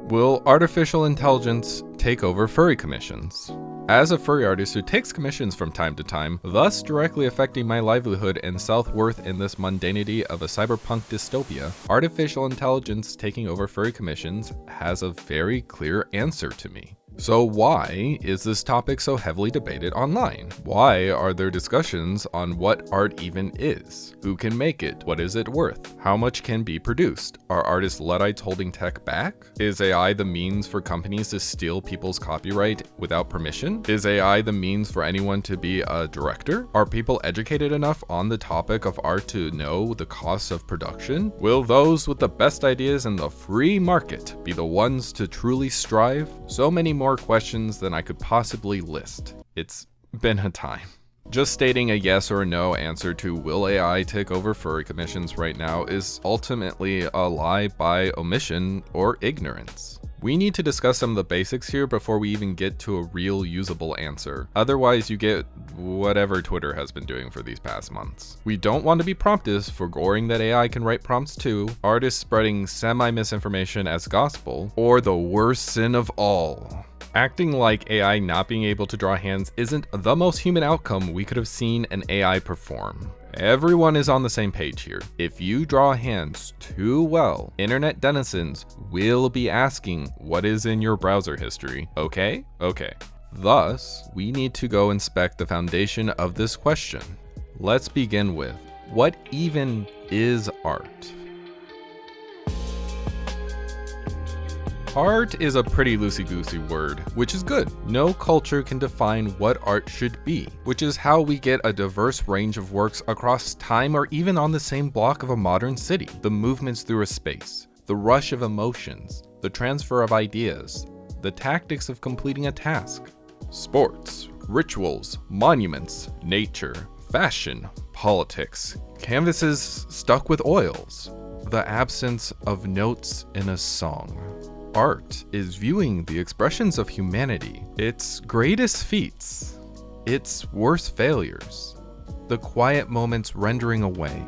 Will artificial intelligence take over furry commissions? As a furry artist who takes commissions from time to time, thus directly affecting my livelihood and self-worth in this mundanity of a cyberpunk dystopia, artificial intelligence taking over furry commissions has a very clear answer to me. So why is this topic so heavily debated online? Why are there discussions on what art even is? Who can make it? What is it worth? How much can be produced? Are artists Luddites holding tech back? Is AI the means for companies to steal people's copyright without permission? Is AI the means for anyone to be a director? Are people educated enough on the topic of art to know the costs of production? Will those with the best ideas in the free market be the ones to truly strive? So many more questions than I could possibly list. It's been a time. Just stating a yes or a no answer to will AI take over furry commissions right now is ultimately a lie by omission or ignorance. We need to discuss some of the basics here before we even get to a real usable answer. Otherwise, you get whatever Twitter has been doing for these past months. We don't want to be promptists for goring that AI can write prompts too, artists spreading semi-misinformation as gospel, or the worst sin of all. Acting like AI not being able to draw hands isn't the most human outcome we could have seen an AI perform. Everyone is on the same page here. If you draw hands too well, internet denizens will be asking what is in your browser history, okay? Okay. Thus, we need to go inspect the foundation of this question. Let's begin with, what even is art? Art is a pretty loosey-goosey word, which is good. No culture can define what art should be, which is how we get a diverse range of works across time or even on the same block of a modern city. The movements through a space, the rush of emotions, the transfer of ideas, the tactics of completing a task. Sports, rituals, monuments, nature, fashion, politics, canvases stuck with oils, the absence of notes in a song. Art is viewing the expressions of humanity, its greatest feats, its worst failures, the quiet moments rendering away,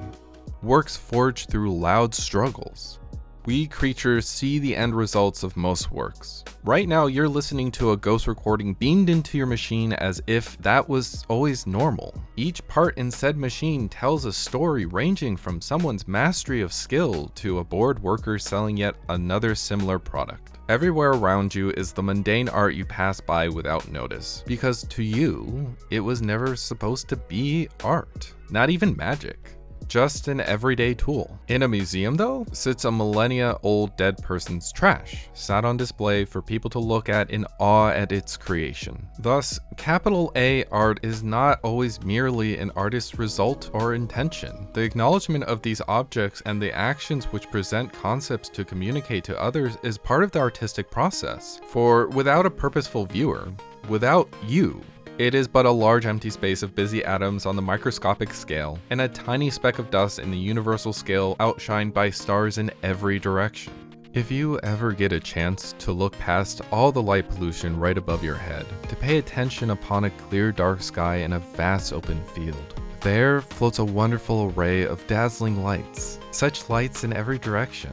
works forged through loud struggles. We creatures see the end results of most works. Right now, you're listening to a ghost recording beamed into your machine as if that was always normal. Each part in said machine tells a story ranging from someone's mastery of skill to a bored worker selling yet another similar product. Everywhere around you is the mundane art you pass by without notice, because to you, it was never supposed to be art, not even magic. Just an everyday tool. In a museum though, sits a millennia-old dead person's trash, sat on display for people to look at in awe at its creation. Thus, capital A art is not always merely an artist's result or intention. The acknowledgement of these objects and the actions which present concepts to communicate to others is part of the artistic process. For without a purposeful viewer, without you, it is but a large empty space of busy atoms on the microscopic scale, and a tiny speck of dust in the universal scale outshined by stars in every direction. If you ever get a chance to look past all the light pollution right above your head, to pay attention upon a clear dark sky and a vast open field, there floats a wonderful array of dazzling lights, such lights in every direction.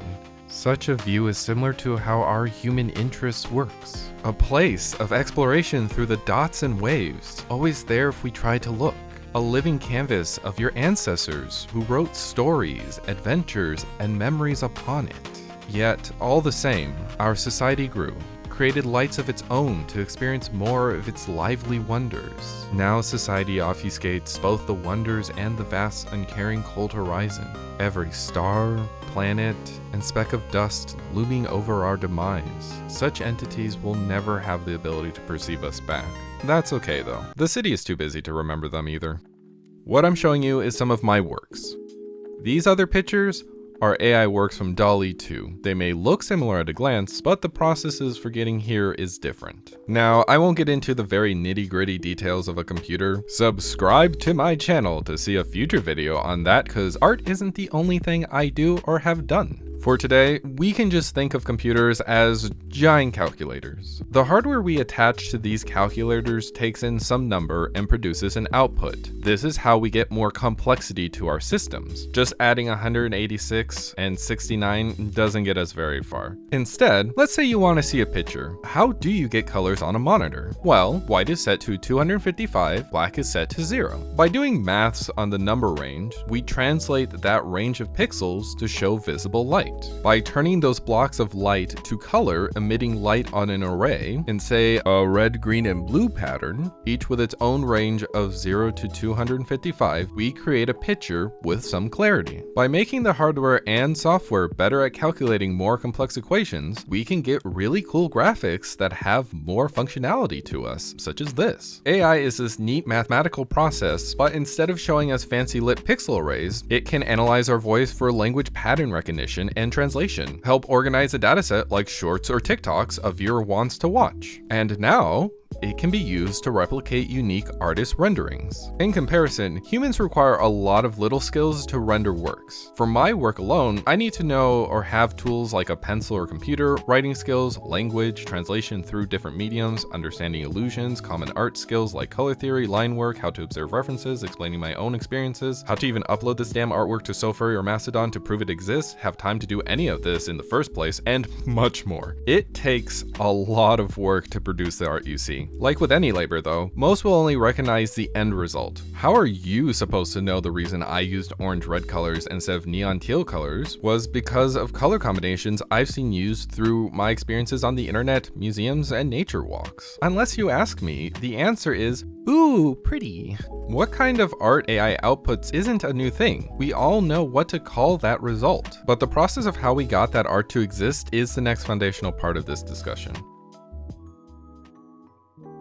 Such a view is similar to how our human interest works. A place of exploration through the dots and waves, always there if we try to look. A living canvas of your ancestors who wrote stories, adventures, and memories upon it. Yet, all the same, our society grew, created lights of its own to experience more of its lively wonders. Now society obfuscates both the wonders and the vast uncaring cold horizon. Every star, planet, and speck of dust looming over our demise. Such entities will never have the ability to perceive us back. That's okay though. The city is too busy to remember them either. What I'm showing you is some of my works. These other pictures are AI works from DALL-E 2. They may look similar at a glance, but the processes for getting here is different. Now, I won't get into the very nitty-gritty details of a computer. Subscribe to my channel to see a future video on that, cause art isn't the only thing I do or have done. For today, we can just think of computers as giant calculators. The hardware we attach to these calculators takes in some number and produces an output. This is how we get more complexity to our systems. Just adding 186 66, and 69 doesn't get us very far. Instead, let's say you want to see a picture. How do you get colors on a monitor? Well, white is set to 255, black is set to 0. By doing maths on the number range, we translate that range of pixels to show visible light. By turning those blocks of light to color, emitting light on an array in, say, a red, green, and blue pattern, each with its own range of 0 to 255, we create a picture with some clarity. By making the hardware and software better at calculating more complex equations, we can get really cool graphics that have more functionality to us, such as this. AI is this neat mathematical process, but instead of showing us fancy lit pixel arrays, it can analyze our voice for language pattern recognition and translation, help organize a dataset like shorts or TikToks a viewer wants to watch. And now, it can be used to replicate unique artist renderings. In comparison, humans require a lot of little skills to render works. For my work alone, I need to know or have tools like a pencil or computer, writing skills, language, translation through different mediums, understanding illusions, common art skills like color theory, line work, how to observe references, explaining my own experiences, how to even upload this damn artwork to Furry or Mastodon to prove it exists, have time to do any of this in the first place, and much more. It takes a lot of work to produce the art you see. Like with any labor though, most will only recognize the end result. How are you supposed to know the reason I used orange-red colors instead of neon teal colors was because of color combinations I've seen used through my experiences on the internet, museums, and nature walks? Unless you ask me, the answer is, ooh, pretty. What kind of art AI outputs isn't a new thing. We all know what to call that result. But the process of how we got that art to exist is the next foundational part of this discussion.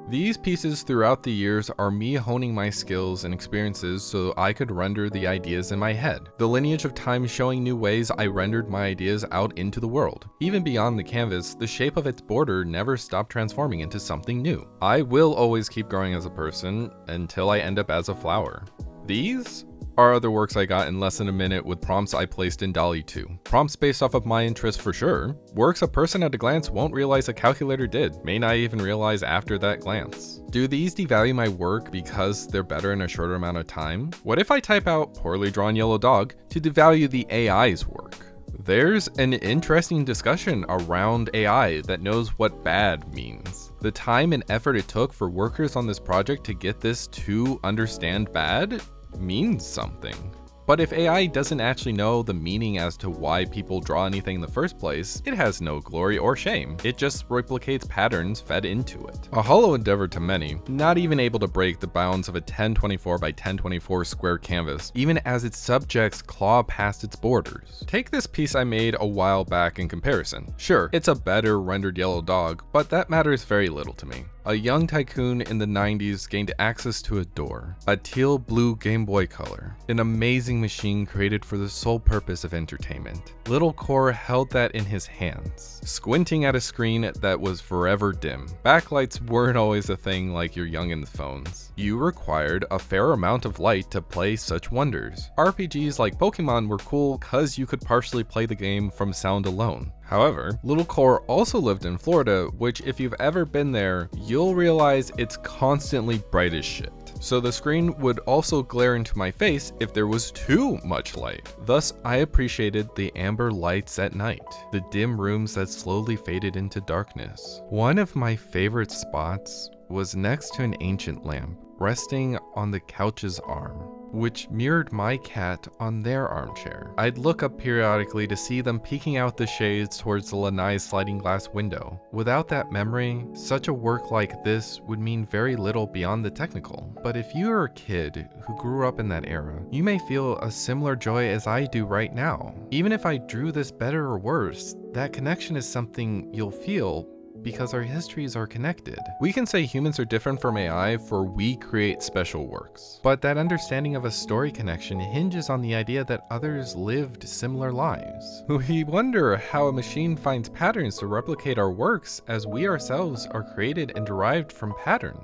These pieces throughout the years are me honing my skills and experiences so I could render the ideas in my head. The lineage of time showing new ways I rendered my ideas out into the world. Even beyond the canvas, the shape of its border never stopped transforming into something new. I will always keep growing as a person until I end up as a flower. These are other works I got in less than a minute with prompts I placed in DALL-E 2. Prompts based off of my interests for sure. Works a person at a glance won't realize a calculator did, may not even realize after that glance. Do these devalue my work because they're better in a shorter amount of time? What if I type out poorly drawn yellow dog to devalue the AI's work? There's an interesting discussion around AI that knows what bad means. The time and effort it took for workers on this project to get this to understand bad means something. But if AI doesn't actually know the meaning as to why people draw anything in the first place, it has no glory or shame. It just replicates patterns fed into it. A hollow endeavor to many, not even able to break the bounds of a 1024 by 1024 square canvas, even as its subjects claw past its borders. Take this piece I made a while back in comparison. Sure, it's a better rendered yellow dog, but that matters very little to me. A young tycoon in the 90s gained access to a door, a teal blue Game Boy Color, an amazing machine created for the sole purpose of entertainment. Little Koor held that in his hands, squinting at a screen that was forever dim. Backlights weren't always a thing like your youngins' phones. You required a fair amount of light to play such wonders. RPGs like Pokemon were cool cause you could partially play the game from sound alone. However, Little Koor also lived in Florida, which if you've ever been there, you'll realize it's constantly bright as shit. So the screen would also glare into my face if there was too much light. Thus, I appreciated the amber lights at night, the dim rooms that slowly faded into darkness. One of my favorite spots was next to an ancient lamp, resting on the couch's arm, which mirrored my cat on their armchair. I'd look up periodically to see them peeking out the shades towards the lanai's sliding glass window. Without that memory, such a work like this would mean very little beyond the technical. But if you are a kid who grew up in that era, you may feel a similar joy as I do right now. Even if I drew this better or worse, that connection is something you'll feel because our histories are connected. We can say humans are different from AI for we create special works, but that understanding of a story connection hinges on the idea that others lived similar lives. We wonder how a machine finds patterns to replicate our works as we ourselves are created and derived from patterns.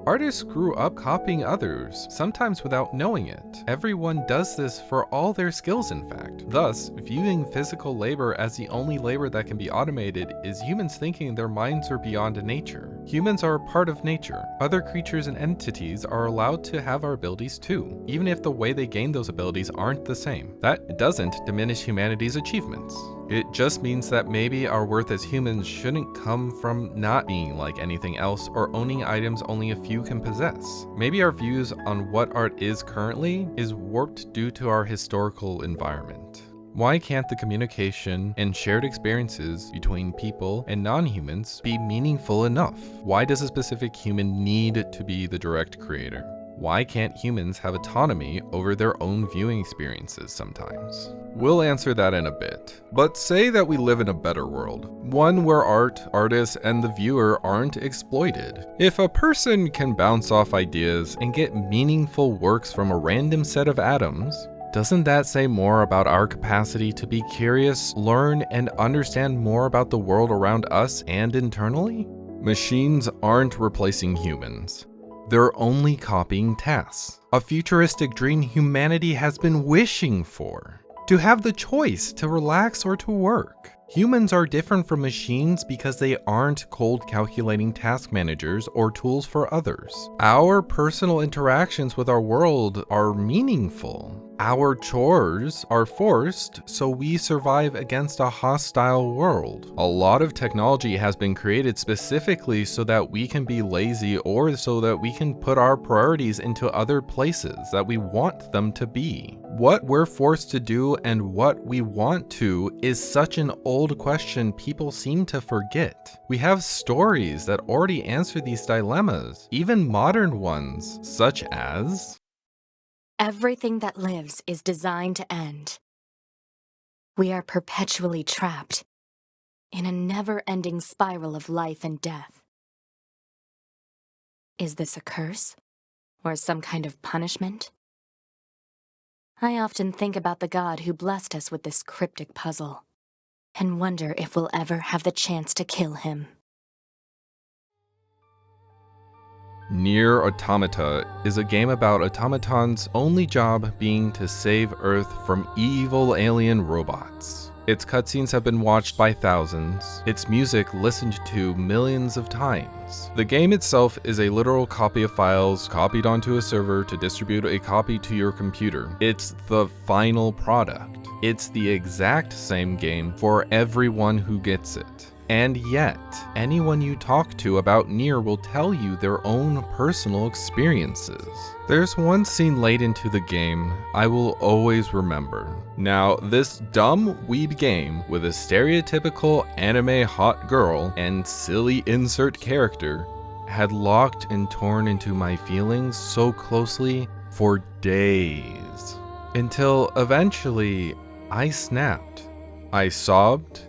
Artists grew up copying others, sometimes without knowing it. Everyone does this for all their skills, in fact. Thus, viewing physical labor as the only labor that can be automated is humans thinking their minds are beyond nature. Humans are a part of nature. Other creatures and entities are allowed to have our abilities too, even if the way they gain those abilities aren't the same. That doesn't diminish humanity's achievements. It just means that maybe our worth as humans shouldn't come from not being like anything else or owning items only a few can possess. Maybe our views on what art is currently is warped due to our historical environment. Why can't the communication and shared experiences between people and non-humans be meaningful enough? Why does a specific human need to be the direct creator? Why can't humans have autonomy over their own viewing experiences sometimes? We'll answer that in a bit. But say that we live in a better world, one where art, artists, and the viewer aren't exploited. If a person can bounce off ideas and get meaningful works from a random set of atoms, doesn't that say more about our capacity to be curious, learn, and understand more about the world around us and internally? Machines aren't replacing humans. They're only copying tasks, a futuristic dream humanity has been wishing for. To have the choice to relax or to work. Humans are different from machines because they aren't cold calculating task managers or tools for others. Our personal interactions with our world are meaningful. Our chores are forced, so we survive against a hostile world. A lot of technology has been created specifically so that we can be lazy or so that we can put our priorities into other places that we want them to be. What we're forced to do and what we want to is such an old question people seem to forget. We have stories that already answer these dilemmas, even modern ones, such as everything that lives is designed to end. We are perpetually trapped in a never-ending spiral of life and death. Is this a curse or some kind of punishment? I often think about the God who blessed us with this cryptic puzzle and wonder if we'll ever have the chance to kill him. Nier Automata is a game about automatons' only job being to save Earth from evil alien robots. Its cutscenes have been watched by thousands, its music listened to millions of times. The game itself is a literal copy of files copied onto a server to distribute a copy to your computer. It's the final product. It's the exact same game for everyone who gets it. And yet, anyone you talk to about Nier will tell you their own personal experiences. There's one scene late into the game I will always remember. Now, this dumb weeb game with a stereotypical anime hot girl and silly insert character had locked and torn into my feelings so closely for days. Until eventually, I snapped. I sobbed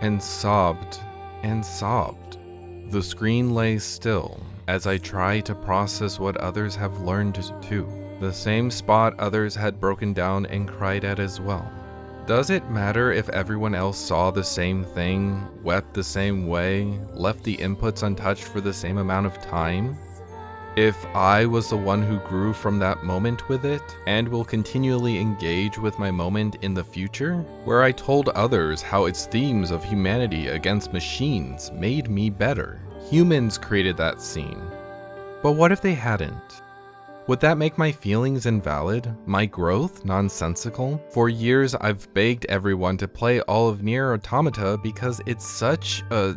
and sobbed and sobbed. The screen lay still as I try to process what others have learned too. The same spot others had broken down and cried at as well. Does it matter if everyone else saw the same thing, wept the same way, left the inputs untouched for the same amount of time? If I was the one who grew from that moment with it, and will continually engage with my moment in the future, where I told others how its themes of humanity against machines made me better. Humans created that scene. But what if they hadn't? Would that make my feelings invalid? My growth nonsensical? For years I've begged everyone to play all of Nier Automata because it's such a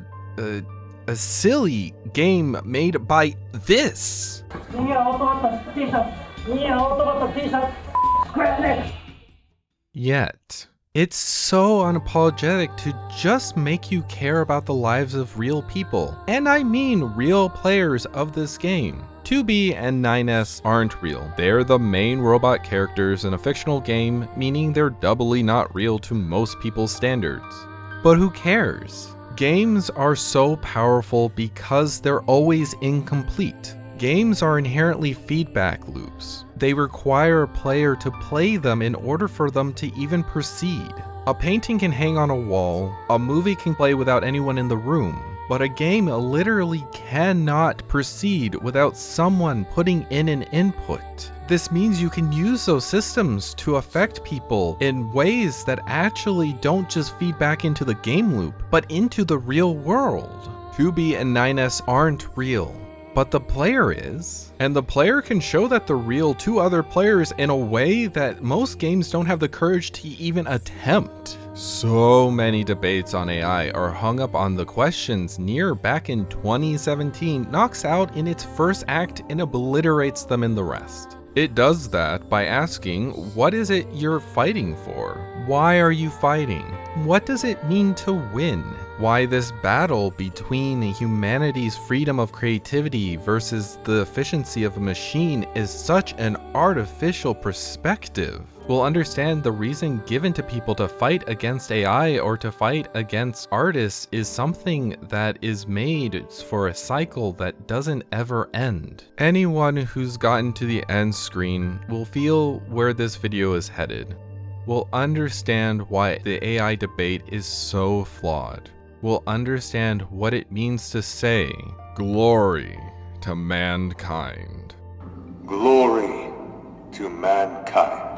silly game made by this. Yet, it's so unapologetic to just make you care about the lives of real people. And I mean real players of this game. 2B and 9S aren't real. They're the main robot characters in a fictional game, meaning they're doubly not real to most people's standards. But who cares? Games are so powerful because they're always incomplete. Games are inherently feedback loops. They require a player to play them in order for them to even proceed. A painting can hang on a wall, a movie can play without anyone in the room, but a game literally cannot proceed without someone putting in an input. This means you can use those systems to affect people in ways that actually don't just feed back into the game loop, but into the real world. 2B and 9S aren't real, but the player is. And the player can show that they're real to other players in a way that most games don't have the courage to even attempt. So many debates on AI are hung up on the questions Nier back in 2017 knocks out in its first act and obliterates them in the rest. It does that by asking, what is it you're fighting for? Why are you fighting? What does it mean to win? Why this battle between humanity's freedom of creativity versus the efficiency of a machine is such an artificial perspective. We'll understand the reason given to people to fight against AI or to fight against artists is something that is made for a cycle that doesn't ever end. Anyone who's gotten to the end screen will feel where this video is headed. Will understand why the AI debate is so flawed. Will understand what it means to say, glory to mankind. Glory to mankind.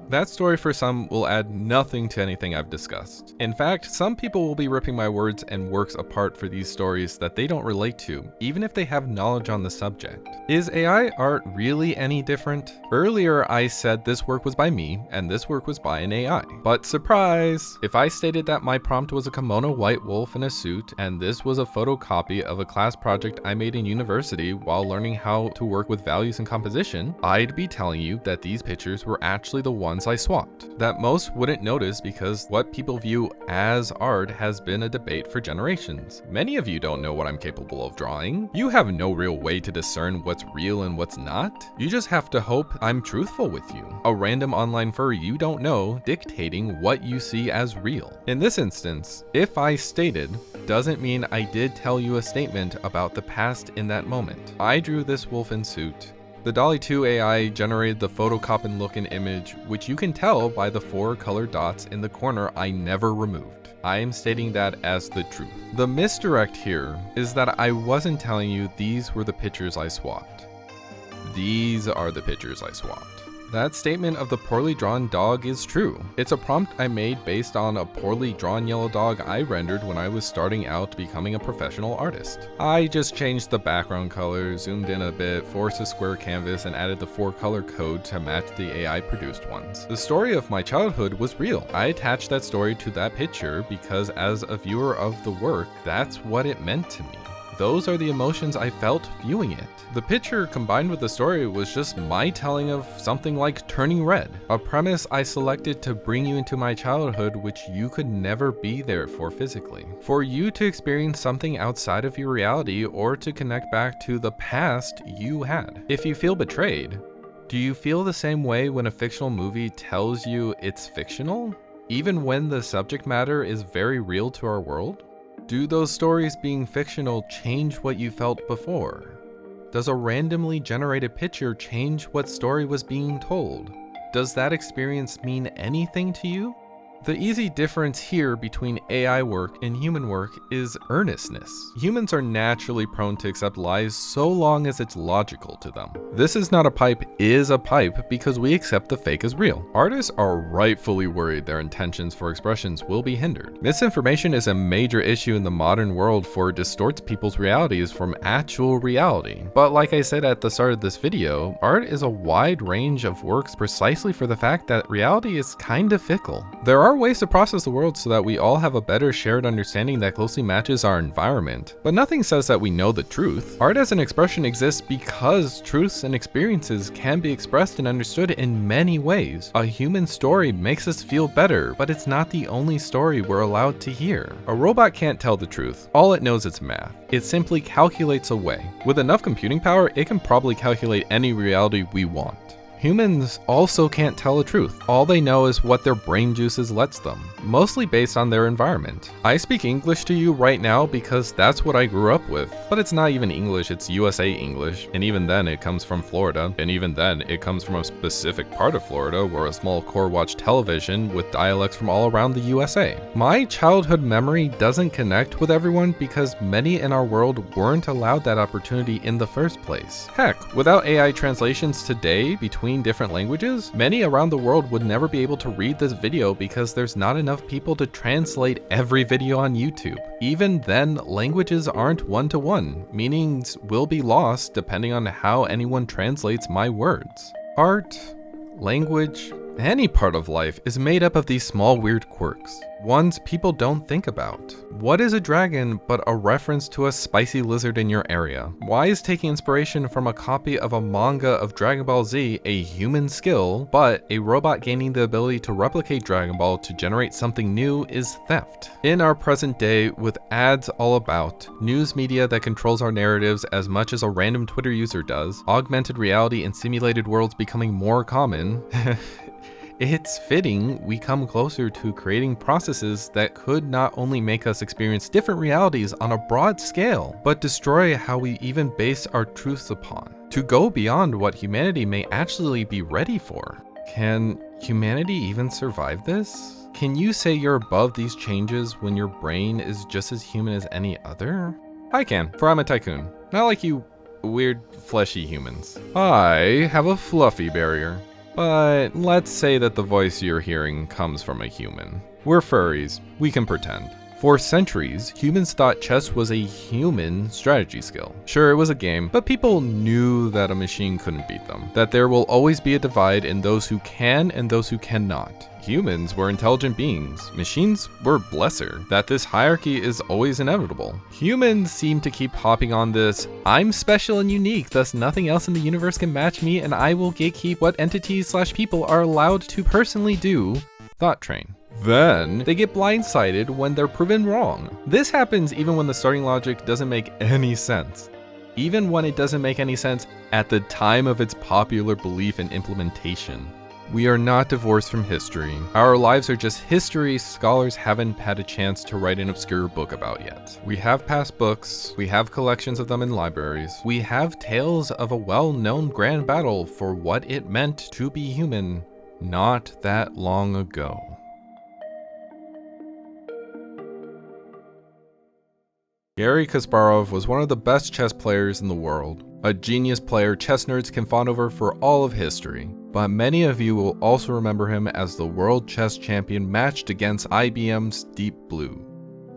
That story for some will add nothing to anything I've discussed. In fact, some people will be ripping my words and works apart for these stories that they don't relate to, even if they have knowledge on the subject. Is AI art really any different? Earlier I said this work was by me, and this work was by an AI. But surprise! If I stated that my prompt was a kimono white wolf in a suit, and this was a photocopy of a class project I made in university while learning how to work with values and composition, I'd be telling you that these pictures were actually the ones I swapped, that most wouldn't notice because what people view as art has been a debate for generations. Many of you don't know what I'm capable of drawing. You have no real way to discern what's real and what's not. You just have to hope I'm truthful with you. A random online furry you don't know dictating what you see as real. In this instance, if I stated doesn't mean I did tell you a statement about the past in that moment. I drew this wolf in suit. The DALL-E 2 AI generated the photocopy looking image, which you can tell by the 4 colored dots in the corner I never removed. I am stating that as the truth. The misdirect here is that I wasn't telling you these were the pictures I swapped. These are the pictures I swapped. That statement of the poorly drawn dog is true. It's a prompt I made based on a poorly drawn yellow dog I rendered when I was starting out becoming a professional artist. I just changed the background color, zoomed in a bit, forced a square canvas, and added the 4 color code to match the AI produced ones. The story of my childhood was real. I attached that story to that picture because as a viewer of the work, that's what it meant to me. Those are the emotions I felt viewing it. The picture combined with the story was just my telling of something like turning red, a premise I selected to bring you into my childhood which you could never be there for physically. For you to experience something outside of your reality or to connect back to the past you had. If you feel betrayed, do you feel the same way when a fictional movie tells you it's fictional? Even when the subject matter is very real to our world? Do those stories being fictional change what you felt before? Does a randomly generated picture change what story was being told? Does that experience mean anything to you? The easy difference here between AI work and human work is earnestness. Humans are naturally prone to accept lies so long as it's logical to them. This is not a pipe is a pipe because we accept the fake as real. Artists are rightfully worried their intentions for expressions will be hindered. Misinformation is a major issue in the modern world for it distorts people's realities from actual reality. But like I said at the start of this video, art is a wide range of works precisely for the fact that reality is kind of fickle. There are ways to process the world so that we all have a better shared understanding that closely matches our environment, but nothing says that we know the truth. Art as an expression exists because truths and experiences can be expressed and understood in many ways. A human story makes us feel better, but it's not the only story we're allowed to hear. A robot can't tell the truth. All it knows is math. It simply calculates away. With enough computing power, it can probably calculate any reality we want. Humans also can't tell the truth. All they know is what their brain juices lets them, mostly based on their environment. I speak English to you right now because that's what I grew up with, but it's not even English, it's USA English, and even then it comes from Florida, and even then it comes from a specific part of Florida where a small Koor watched television with dialects from all around the USA. My childhood memory doesn't connect with everyone because many in our world weren't allowed that opportunity in the first place. Heck, without AI translations today between learning different languages, many around the world would never be able to read this video because there's not enough people to translate every video on YouTube. Even then, languages aren't one-to-one. Meanings will be lost depending on how anyone translates my words. Art, language, any part of life is made up of these small weird quirks, ones people don't think about. What is a dragon but a reference to a spicy lizard in your area? Why is taking inspiration from a copy of a manga of Dragon Ball Z a human skill, but a robot gaining the ability to replicate Dragon Ball to generate something new is theft? In our present day, with ads all about, news media that controls our narratives as much as a random Twitter user does, augmented reality and simulated worlds becoming more common, it's fitting we come closer to creating processes that could not only make us experience different realities on a broad scale, but destroy how we even base our truths upon, to go beyond what humanity may actually be ready for. Can humanity even survive this? Can you say you're above these changes when your brain is just as human as any other? I can, for I'm a tycoon. Not like you weird fleshy humans. I have a fluffy barrier. But let's say that the voice you're hearing comes from a human. We're furries, we can pretend. For centuries, humans thought chess was a human strategy skill. Sure, it was a game, but people knew that a machine couldn't beat them, that there will always be a divide in those who can and those who cannot. Humans were intelligent beings, machines were lesser, that this hierarchy is always inevitable. Humans seem to keep hopping on this, I'm special and unique, thus nothing else in the universe can match me and I will gatekeep what entities/people are allowed to personally do, thought train. Then they get blindsided when they're proven wrong. This happens even when the starting logic doesn't make any sense. Even when it doesn't make any sense at the time of its popular belief and implementation. We are not divorced from history. Our lives are just history scholars haven't had a chance to write an obscure book about yet. We have past books, we have collections of them in libraries, we have tales of a well-known grand battle for what it meant to be human not that long ago. Garry Kasparov was one of the best chess players in the world, a genius player chess nerds can fawn over for all of history, but many of you will also remember him as the world chess champion matched against IBM's Deep Blue,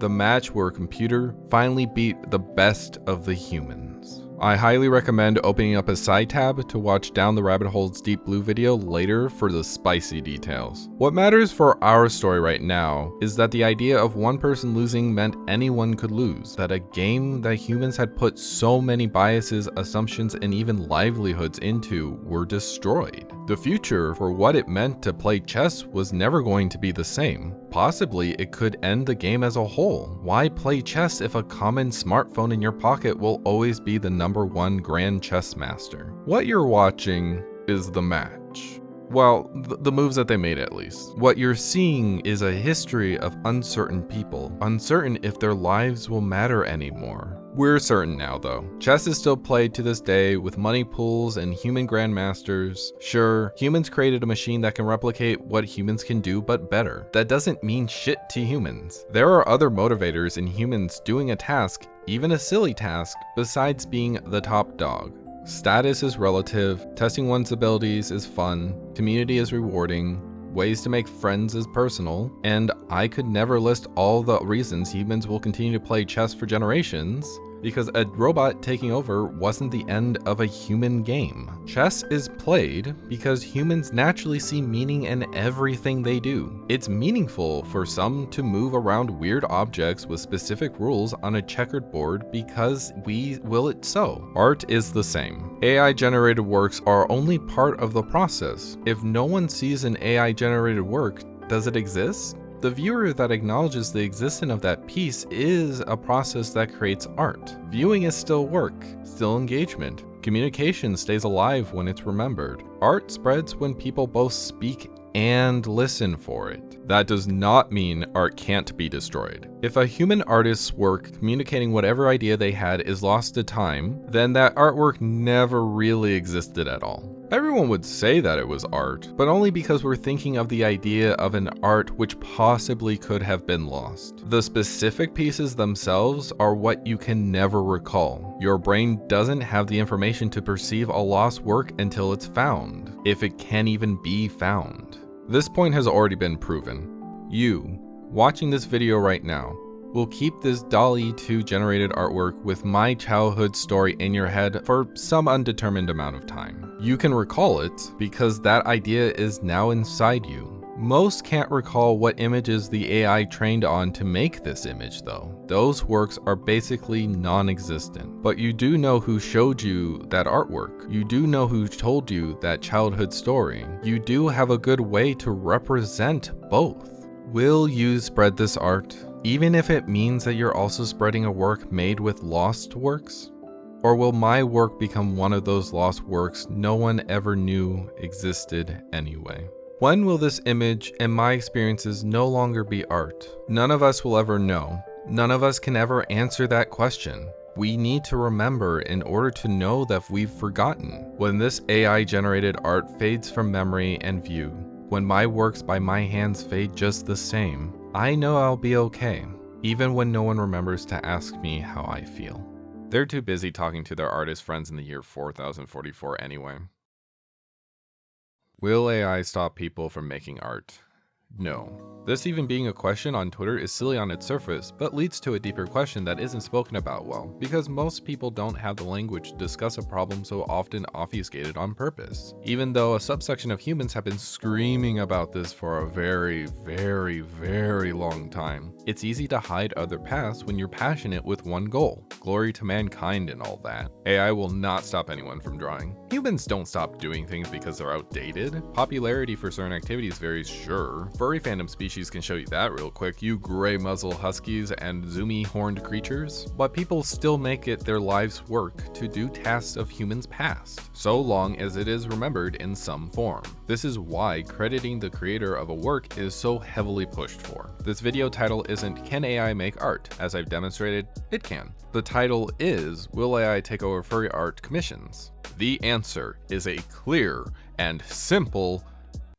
the match where a computer finally beat the best of the humans. I highly recommend opening up a side tab to watch Down the Rabbit Hole's Deep Blue video later for the spicy details. What matters for our story right now is that the idea of one person losing meant anyone could lose, that a game that humans had put so many biases, assumptions, and even livelihoods into were destroyed. The future for what it meant to play chess was never going to be the same. Possibly it could end the game as a whole. Why play chess if a common smartphone in your pocket will always be the #1 grand chess master? What you're watching is the match. Well, the moves that they made at least. What you're seeing is a history of uncertain people, uncertain if their lives will matter anymore. We're certain now though. Chess is still played to this day with money pools and human grandmasters. Sure, humans created a machine that can replicate what humans can do but better. That doesn't mean shit to humans. There are other motivators in humans doing a task, even a silly task, besides being the top dog. Status is relative, testing one's abilities is fun, community is rewarding, ways to make friends is personal, and I could never list all the reasons humans will continue to play chess for generations, because a robot taking over wasn't the end of a human game. Chess is played because humans naturally see meaning in everything they do. It's meaningful for some to move around weird objects with specific rules on a checkered board because we will it so. Art is the same. AI-generated works are only part of the process. If no one sees an AI-generated work, does it exist? The viewer that acknowledges the existence of that piece is a process that creates art. Viewing is still work, still engagement. Communication stays alive when it's remembered. Art spreads when people both speak and listen for it. That does not mean art can't be destroyed. If a human artist's work communicating whatever idea they had is lost to time, then that artwork never really existed at all. Everyone would say that it was art, but only because we're thinking of the idea of an art which possibly could have been lost. The specific pieces themselves are what you can never recall. Your brain doesn't have the information to perceive a lost work until it's found, if it can even be found. This point has already been proven. You, watching this video right now, will keep this DALL-E 2 generated artwork with my childhood story in your head for some undetermined amount of time. You can recall it because that idea is now inside you. Most can't recall what images the AI trained on to make this image though. Those works are basically non-existent. But you do know who showed you that artwork. You do know who told you that childhood story. You do have a good way to represent both. Will you spread this art, even if it means that you're also spreading a work made with lost works? Or will my work become one of those lost works no one ever knew existed anyway? When will this image and my experiences no longer be art? None of us will ever know. None of us can ever answer that question. We need to remember in order to know that we've forgotten. When this AI-generated art fades from memory and view, when my works by my hands fade just the same, I know I'll be okay, even when no one remembers to ask me how I feel. They're too busy talking to their artist friends in the year 4044 anyway. Will AI stop people from making art? No. This even being a question on Twitter is silly on its surface, but leads to a deeper question that isn't spoken about well, because most people don't have the language to discuss a problem so often obfuscated on purpose. Even though a subsection of humans have been screaming about this for a very, very, very long time. It's easy to hide other paths when you're passionate with one goal, glory to mankind and all that. AI will not stop anyone from drawing. Humans don't stop doing things because they're outdated. Popularity for certain activities varies, sure. Furry fandom species can show you that real quick, you gray muzzle huskies and zoomy horned creatures. But people still make it their life's work to do tasks of humans past, so long as it is remembered in some form. This is why crediting the creator of a work is so heavily pushed for. This video title isn't "Can AI make art?" As I've demonstrated, it can. The title is "Will AI take over furry art commissions?" The answer is a clear and simple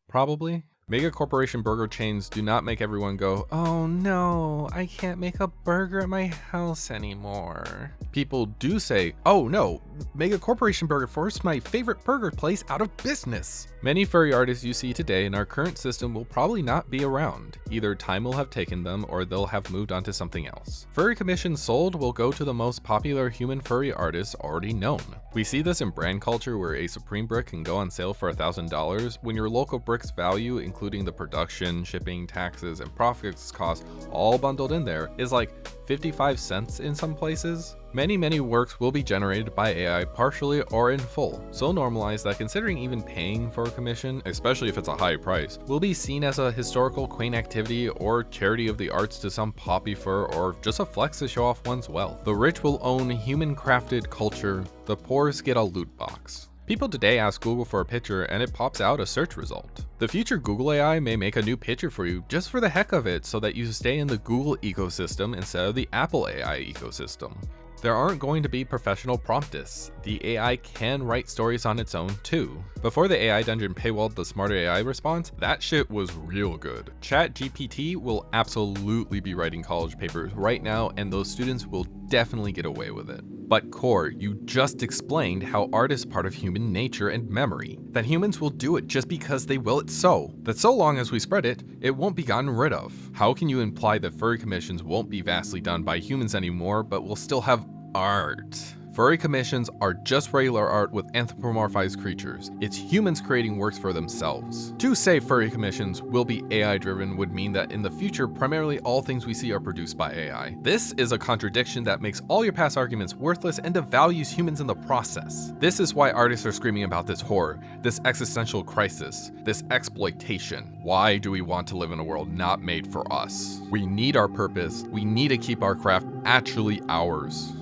probably. Mega corporation burger chains do not make everyone go, "Oh no, I can't make a burger at my house anymore." People do say, "Oh no, mega corporation burger forced my favorite burger place out of business." Many furry artists you see today in our current system will probably not be around. Either time will have taken them or they'll have moved on to something else. Furry commissions sold will go to the most popular human furry artists already known. We see this in brand culture where a Supreme brick can go on sale for $1,000 when your local brick's value, including the production, shipping, taxes, and profits cost all bundled in there, is like 55 cents in some places. Many works will be generated by AI partially or in full, so normalized that considering even paying for a commission, especially if it's a high price, will be seen as a historical quaint activity or charity of the arts to some poppy fur or just a flex to show off one's wealth. The rich will own human crafted culture, the poor get a loot box. People today ask Google for a picture and it pops out a search result. The future Google AI may make a new picture for you just for the heck of it so that you stay in the Google ecosystem instead of the Apple AI ecosystem. There aren't going to be professional promptists. The AI can write stories on its own too. Before the AI Dungeon paywalled the Smarter AI response, that shit was real good. ChatGPT will absolutely be writing college papers right now and those students will definitely get away with it. But Koor, you just explained how art is part of human nature and memory. That humans will do it just because they will it so. That so long as we spread it, it won't be gotten rid of. How can you imply that furry commissions won't be vastly done by humans anymore, but will still have art? Furry commissions are just regular art with anthropomorphized creatures. It's humans creating works for themselves. To say furry commissions will be AI driven would mean that in the future, primarily all things we see are produced by AI. This is a contradiction that makes all your past arguments worthless and devalues humans in the process. This is why artists are screaming about this horror, this existential crisis, this exploitation. Why do we want to live in a world not made for us? We need our purpose. We need to keep our craft actually ours.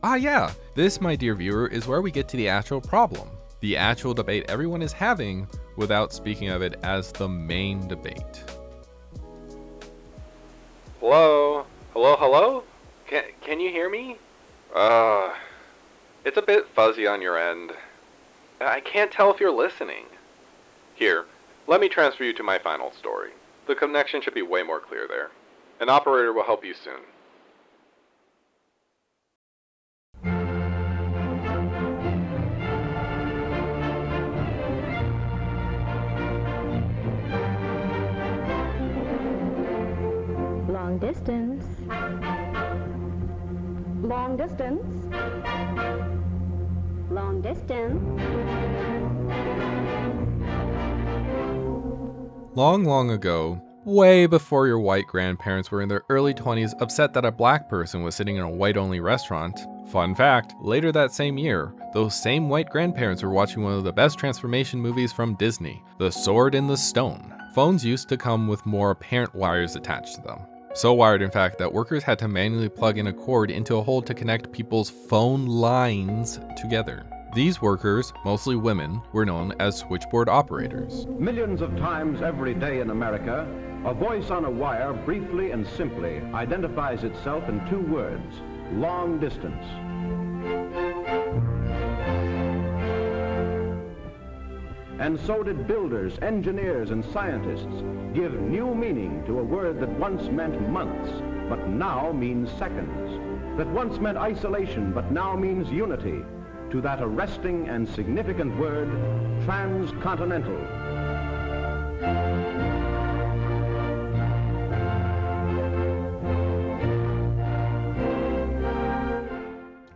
Ah yeah, this, my dear viewer, is where we get to the actual problem. The actual debate everyone is having without speaking of it as the main debate. Hello? Hello, hello? Can you hear me? It's a bit fuzzy on your end. I can't tell if you're listening. Here, let me transfer you to my final story. The connection should be way more clear there. An operator will help you soon. Long distance. Long distance. Long distance. Long, long ago, way before your white grandparents were in their early 20s upset that a black person was sitting in a white-only restaurant. Fun fact, later that same year, those same white grandparents were watching one of the best transformation movies from Disney, The Sword in the Stone. Phones used to come with more apparent wires attached to them. So wired, in fact, that workers had to manually plug in a cord into a hole to connect people's phone lines together. These workers, mostly women, were known as switchboard operators. Millions of times every day in America, a voice on a wire briefly and simply identifies itself in two words: long distance. And so did builders, engineers, and scientists give new meaning to a word that once meant months, but now means seconds. That once meant isolation, but now means unity. To that arresting and significant word, transcontinental.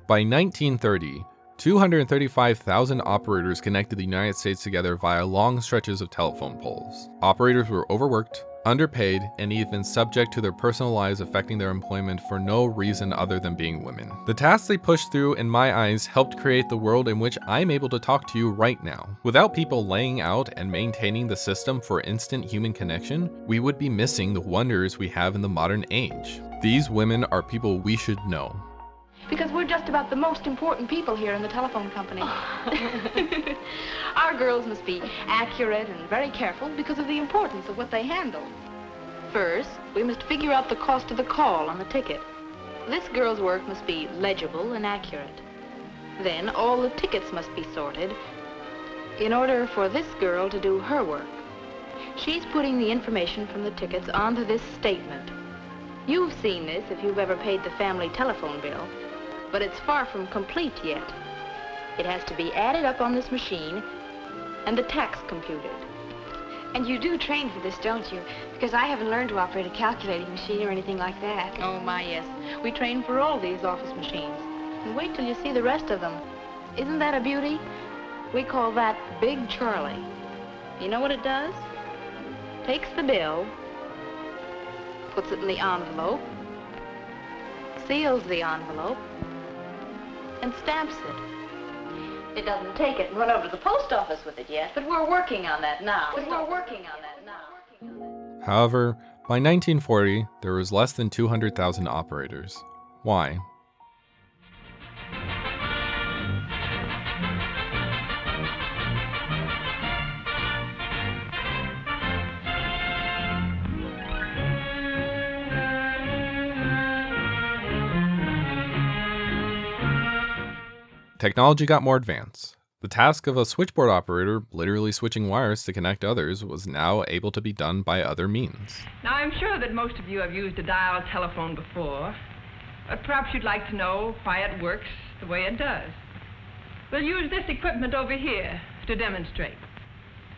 By 1930, 235,000 operators connected the United States together via long stretches of telephone poles. Operators were overworked, underpaid, and even subject to their personal lives affecting their employment for no reason other than being women. The tasks they pushed through, in my eyes, helped create the world in which I'm able to talk to you right now. Without people laying out and maintaining the system for instant human connection, we would be missing the wonders we have in the modern age. These women are people we should know. Because we're just about the most important people here in the telephone company. Our girls must be accurate and very careful because of the importance of what they handle. First, we must figure out the cost of the call on the ticket. This girl's work must be legible and accurate. Then all the tickets must be sorted in order for this girl to do her work. She's putting the information from the tickets onto this statement. You've seen this if you've ever paid the family telephone bill. But it's far from complete yet. It has to be added up on this machine and the tax computed. And you do train for this, don't you? Because I haven't learned to operate a calculating machine or anything like that. Oh my, yes. We train for all these office machines. And wait till you see the rest of them. Isn't that a beauty? We call that Big Charlie. You know what it does? Takes the bill, puts it in the envelope, seals the envelope, and stamps it. It doesn't take it and run over to the post office with it yet, but we're working on that now. However, by 1940, there was less than 200,000 operators. Why? Technology got more advanced. The task of a switchboard operator, literally switching wires to connect others, was now able to be done by other means. Now, I'm sure that most of you have used a dial telephone before, but perhaps you'd like to know why it works the way it does. We'll use this equipment over here to demonstrate.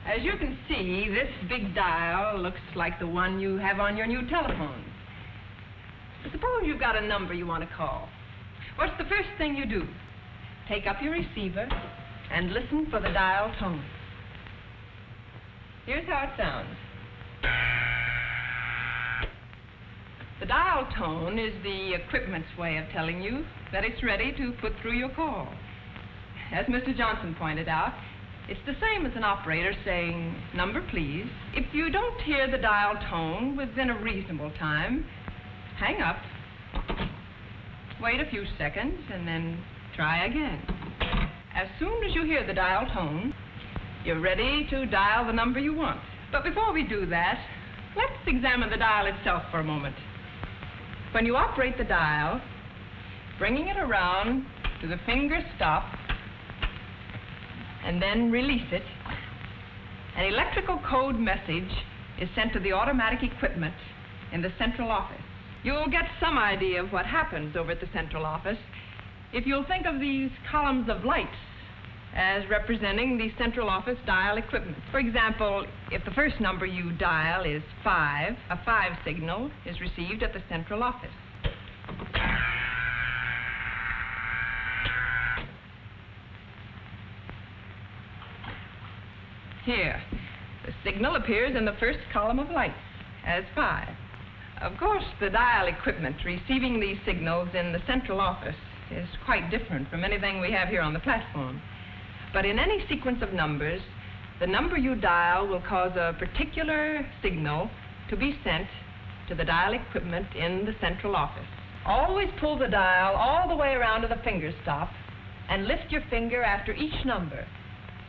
As you can see, this big dial looks like the one you have on your new telephone. Suppose you've got a number you want to call. What's the first thing you do? Take up your receiver and listen for the dial tone. Here's how it sounds. The dial tone is the equipment's way of telling you that it's ready to put through your call. As Mr. Johnson pointed out, it's the same as an operator saying, "Number, please." If you don't hear the dial tone within a reasonable time, hang up, wait a few seconds, and then try again. As soon as you hear the dial tone, you're ready to dial the number you want. But before we do that, let's examine the dial itself for a moment. When you operate the dial, bringing it around to the finger stop and then release it, an electrical code message is sent to the automatic equipment in the central office. You'll get some idea of what happens over at the central office if you'll think of these columns of lights as representing the central office dial equipment. For example, if the first number you dial is 5, a 5 signal is received at the central office. Here, the signal appears in the first column of lights as 5. Of course, the dial equipment receiving these signals in the central office is quite different from anything we have here on the platform. But in any sequence of numbers, the number you dial will cause a particular signal to be sent to the dial equipment in the central office. Always pull the dial all the way around to the finger stop and lift your finger after each number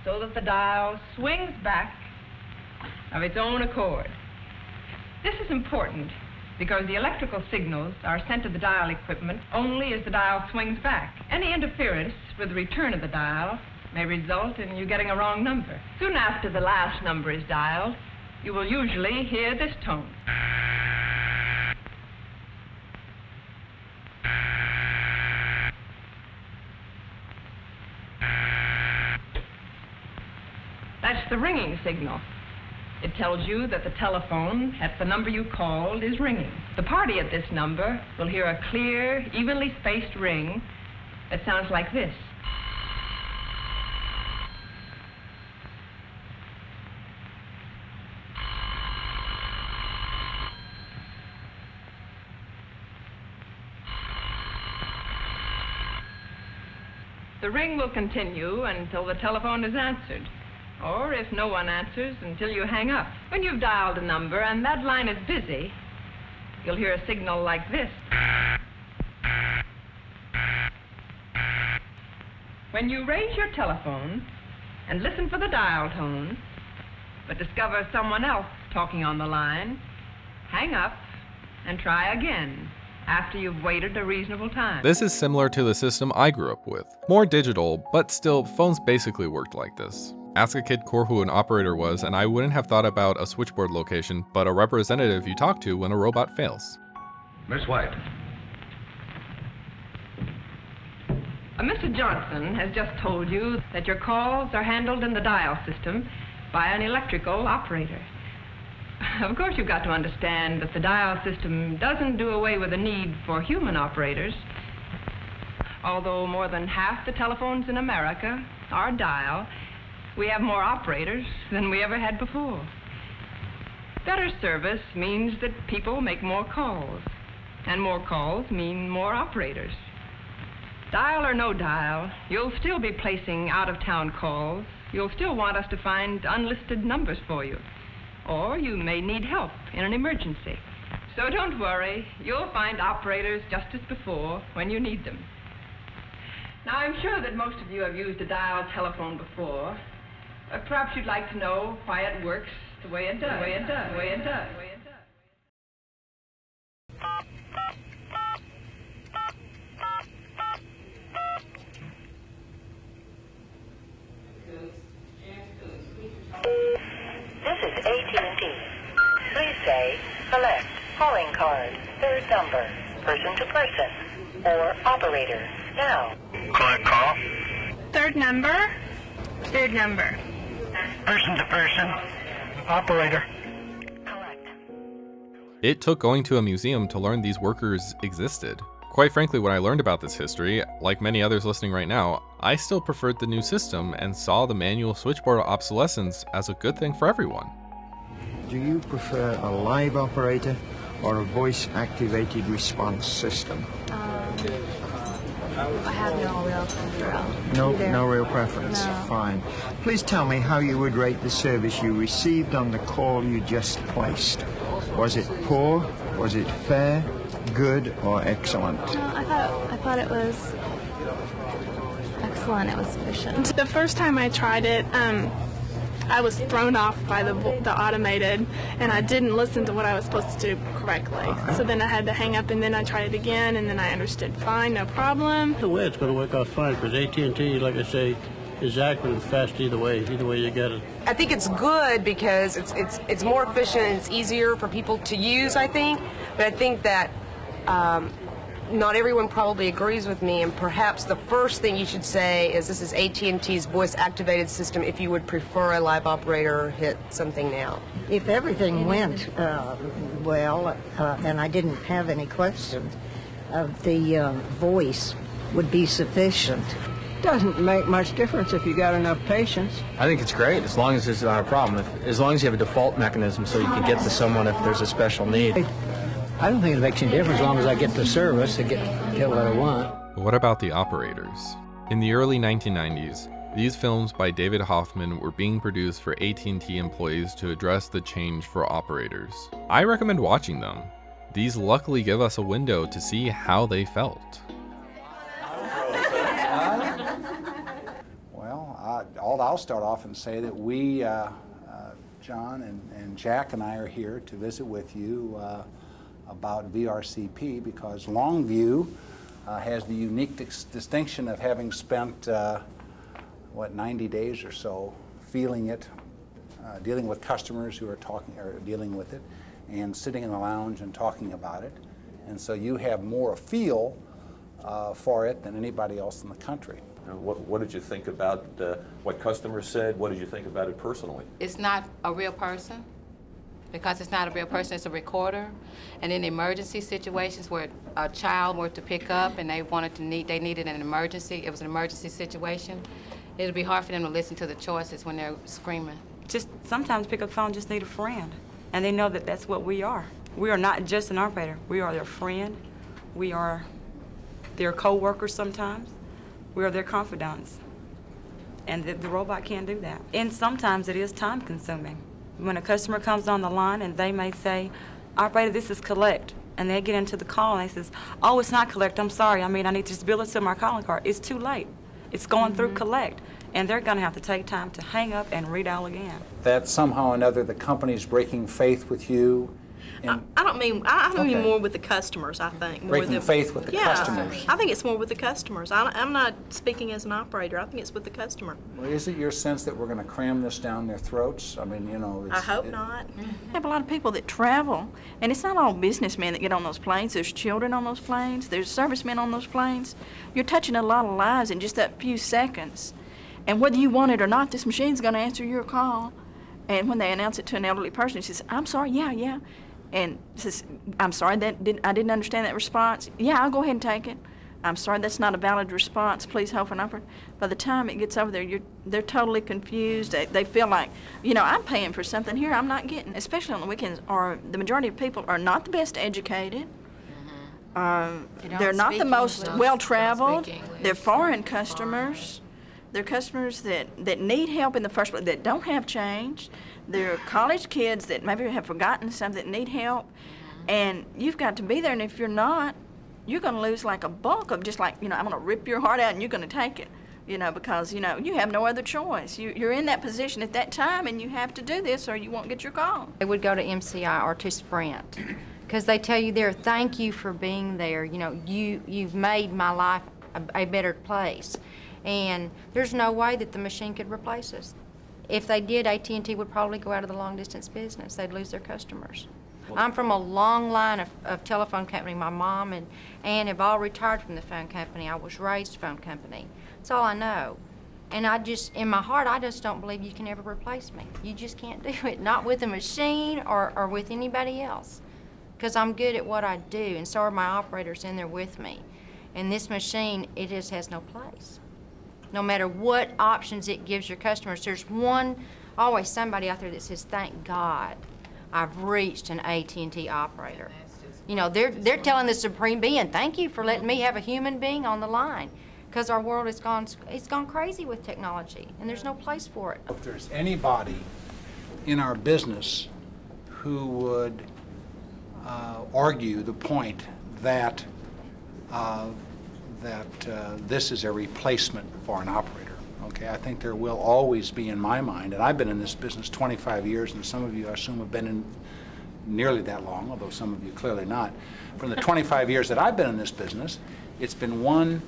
so that the dial swings back of its own accord. This is important because the electrical signals are sent to the dial equipment only as the dial swings back. Any interference with the return of the dial may result in you getting a wrong number. Soon after the last number is dialed, you will usually hear this tone. That's the ringing signal. It tells you that the telephone at the number you called is ringing. The party at this number will hear a clear, evenly spaced ring that sounds like this. The ring will continue until the telephone is answered, or if no one answers, until you hang up. When you've dialed a number and that line is busy, you'll hear a signal like this. When you raise your telephone and listen for the dial tone, but discover someone else talking on the line, hang up and try again after you've waited a reasonable time. This is similar to the system I grew up with. More digital, but still, phones basically worked like this. Ask a kid Koor who an operator was, and I wouldn't have thought about a switchboard location, but a representative you talk to when a robot fails. Miss White. Mr. Johnson has just told you that your calls are handled in the dial system by an electrical operator. Of course, you've got to understand that the dial system doesn't do away with the need for human operators. Although more than half the telephones in America are dial, we have more operators than we ever had before. Better service means that people make more calls, and more calls mean more operators. Dial or no dial, you'll still be placing out-of-town calls. You'll still want us to find unlisted numbers for you. Or you may need help in an emergency. So don't worry, you'll find operators just as before when you need them. Now, I'm sure that most of you have used a dial telephone before. Perhaps you'd like to know why it works the way it does. This is AT&T. Please say, select calling card, third number, person to person, or operator, now. Collect call. Third number. Third number. Person to person, operator. Correct. It took going to a museum to learn these workers existed. Quite frankly, when I learned about this history, like many others listening right now, I still preferred the new system and saw the manual switchboard obsolescence as a good thing for everyone. Do you prefer a live operator or a voice-activated response system? I have no real preference. No real preference. No. Fine. Please tell me how you would rate the service you received on the call you just placed. Was it poor? Was it fair? Good or excellent? No, I thought it was excellent. It was efficient. The first time I tried it, I was thrown off by the automated, and I didn't listen to what I was supposed to do correctly. So then I had to hang up, and then I tried it again, and then I understood fine, no problem. The way it's going to work out fine, because AT&T, like I say, is accurate and fast either way you get it. I think it's good because it's more efficient and it's easier for people to use, I think. But I think that not everyone probably agrees with me, and perhaps the first thing you should say is this is AT&T's voice-activated system. If you would prefer a live operator, hit something now. If everything went well and I didn't have any questions, the voice would be sufficient. Doesn't make much difference if you got enough patience. I think it's great as long as it's not a problem. As long as you have a default mechanism so you can get to someone if there's a special need. I don't think it makes any difference as long as I get the service and get what I want. What about the operators? In the early 1990s, these films by David Hoffman were being produced for AT&T employees to address the change for operators. I recommend watching them. These luckily give us a window to see how they felt. I'll start off and say that we, John and Jack and I are here to visit with you about VRCP because Longview has the unique distinction of having spent, 90 days or so feeling it, dealing with customers who are dealing with it, and sitting in the lounge and talking about it. And so you have more a feel for it than anybody else in the country. What did you think about what customers said? What did you think about it personally? It's not a real person. Because it's not a real person, it's a recorder. And in emergency situations where a child were to pick up and they needed an emergency, it was an emergency situation, it'd be hard for them to listen to the choices when they're screaming. Just sometimes pick up the phone, just need a friend. And they know that that's what we are. We are not just an operator. We are their friend. We are their co-workers sometimes. We are their confidants. And the robot can't do that. And sometimes it is time consuming. When a customer comes on the line and they may say, operator, this is collect. And they get into the call and they says, oh, it's not collect, I'm sorry. I need to just bill it to my calling card. It's too late. It's going through collect. And they're gonna have to take time to hang up and redial again. That somehow or another the company's breaking faith with you. I mean more with the customers, I think. Breaking faith with the customers. I think it's more with the customers. I'm not speaking as an operator. I think it's with the customer. Well, is it your sense that we're going to cram this down their throats? I mean, I hope not. We have a lot of people that travel, and it's not all businessmen that get on those planes. There's children on those planes. There's servicemen on those planes. You're touching a lot of lives in just that few seconds. And whether you want it or not, this machine's going to answer your call. And when they announce it to an elderly person, she says, I'm sorry, yeah. And says, I'm sorry, I didn't understand that response. Yeah, I'll go ahead and take it. I'm sorry, that's not a valid response. Please hold for an operator. By the time it gets over there, they're totally confused. They feel like, I'm paying for something here I'm not getting, especially on the weekends. The majority of people are not the best educated. They're not the most well-traveled. They're foreign customers. They're customers that need help in the first place, that don't have change. They're college kids that maybe have forgotten something, that need help. And you've got to be there, and if you're not, you're going to lose like a bulk of just like, I'm going to rip your heart out and you're going to take it, because, you have no other choice. You're in that position at that time, and you have to do this or you won't get your call. They would go to MCI or to Sprint because they tell you there, thank you for being there. You've made my life a better place. And there's no way that the machine could replace us. If they did, AT&T would probably go out of the long-distance business. They'd lose their customers. I'm from a long line of telephone company. My mom and Ann have all retired from the phone company. I was raised phone company. That's all I know. And in my heart, I just don't believe you can ever replace me. You just can't do it, not with a machine or with anybody else. Because I'm good at what I do, and so are my operators in there with me. And this machine, it just has no place. No matter what options it gives your customers, there's always somebody out there that says, thank God I've reached an AT&T operator. They're telling the Supreme Being, thank you for letting me have a human being on the line, because our world it's gone crazy with technology, and there's no place for it. If there's anybody in our business who would argue the point that this is a replacement for an operator, Okay, I think there will always be, in my mind, and I've been in this business 25 years, and some of you, I assume, have been in nearly that long, although some of you clearly not. From the 25 years that I've been in this business, it's been one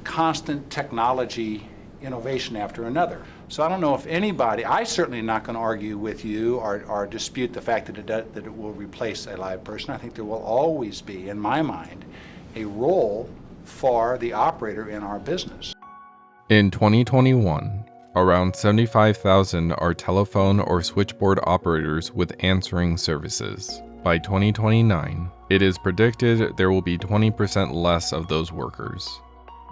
constant technology innovation after another. So I don't know if anybody, I certainly am not going to argue with you or dispute the fact that it will replace a live person. I think there will always be, in my mind, a role for the operator in our business. In 2021, around 75,000 are telephone or switchboard operators with answering services. By 2029, it is predicted there will be 20% less of those workers.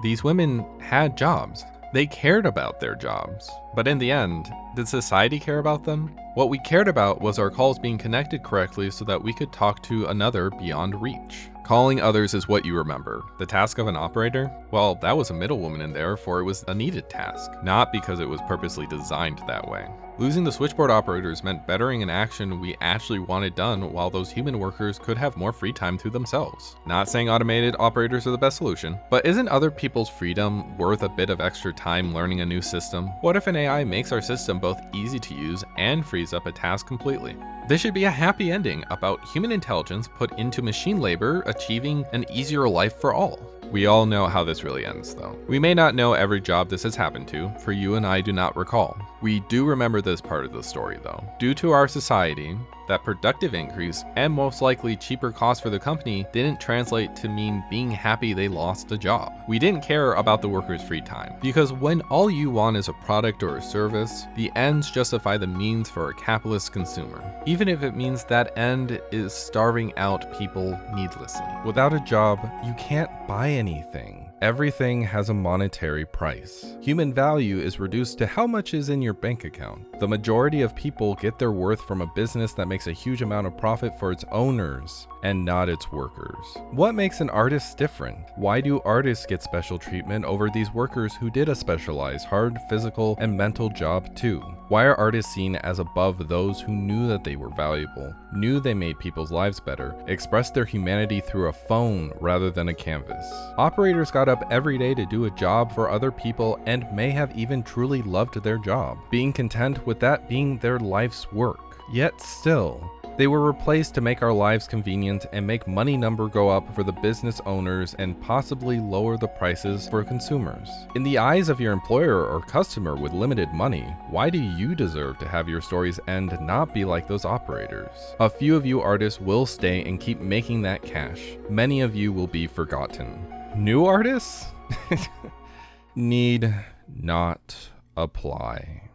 These women had jobs. They cared about their jobs. But in the end, did society care about them? What we cared about was our calls being connected correctly so that we could talk to another beyond reach. Calling others is what you remember. The task of an operator? Well, that was a middlewoman in there, for it was a needed task, not because it was purposely designed that way. Losing the switchboard operators meant bettering an action we actually wanted done, while those human workers could have more free time to themselves. Not saying automated operators are the best solution, but isn't other people's freedom worth a bit of extra time learning a new system? What if an AI makes our system both easy to use and frees up a task completely? This should be a happy ending about human intelligence put into machine labor, achieving an easier life for all. We all know how this really ends, though. We may not know every job this has happened to, for you and I do not recall. We do remember this part of the story, though. Due to our society, that productive increase and most likely cheaper cost for the company didn't translate to mean being happy they lost a job. We didn't care about the workers' free time, because when all you want is a product or a service, the ends justify the means for a capitalist consumer, even if it means that end is starving out people needlessly. Without a job, you can't buy anything. Everything has a monetary price. Human value is reduced to how much is in your bank account. The majority of people get their worth from a business that makes a huge amount of profit for its owners and not its workers. What makes an artist different? Why do artists get special treatment over these workers who did a specialized, hard physical and mental job too? Why are artists seen as above those who knew that they were valuable, knew they made people's lives better, expressed their humanity through a phone rather than a canvas? Operators got up every day to do a job for other people and may have even truly loved their job, being content with that being their life's work. Yet still, they were replaced to make our lives convenient and make money number go up for the business owners and possibly lower the prices for consumers. In the eyes of your employer or customer with limited money, why do you deserve to have your stories end not be like those operators? A few of you artists will stay and keep making that cash. Many of you will be forgotten. New artists? Need not apply.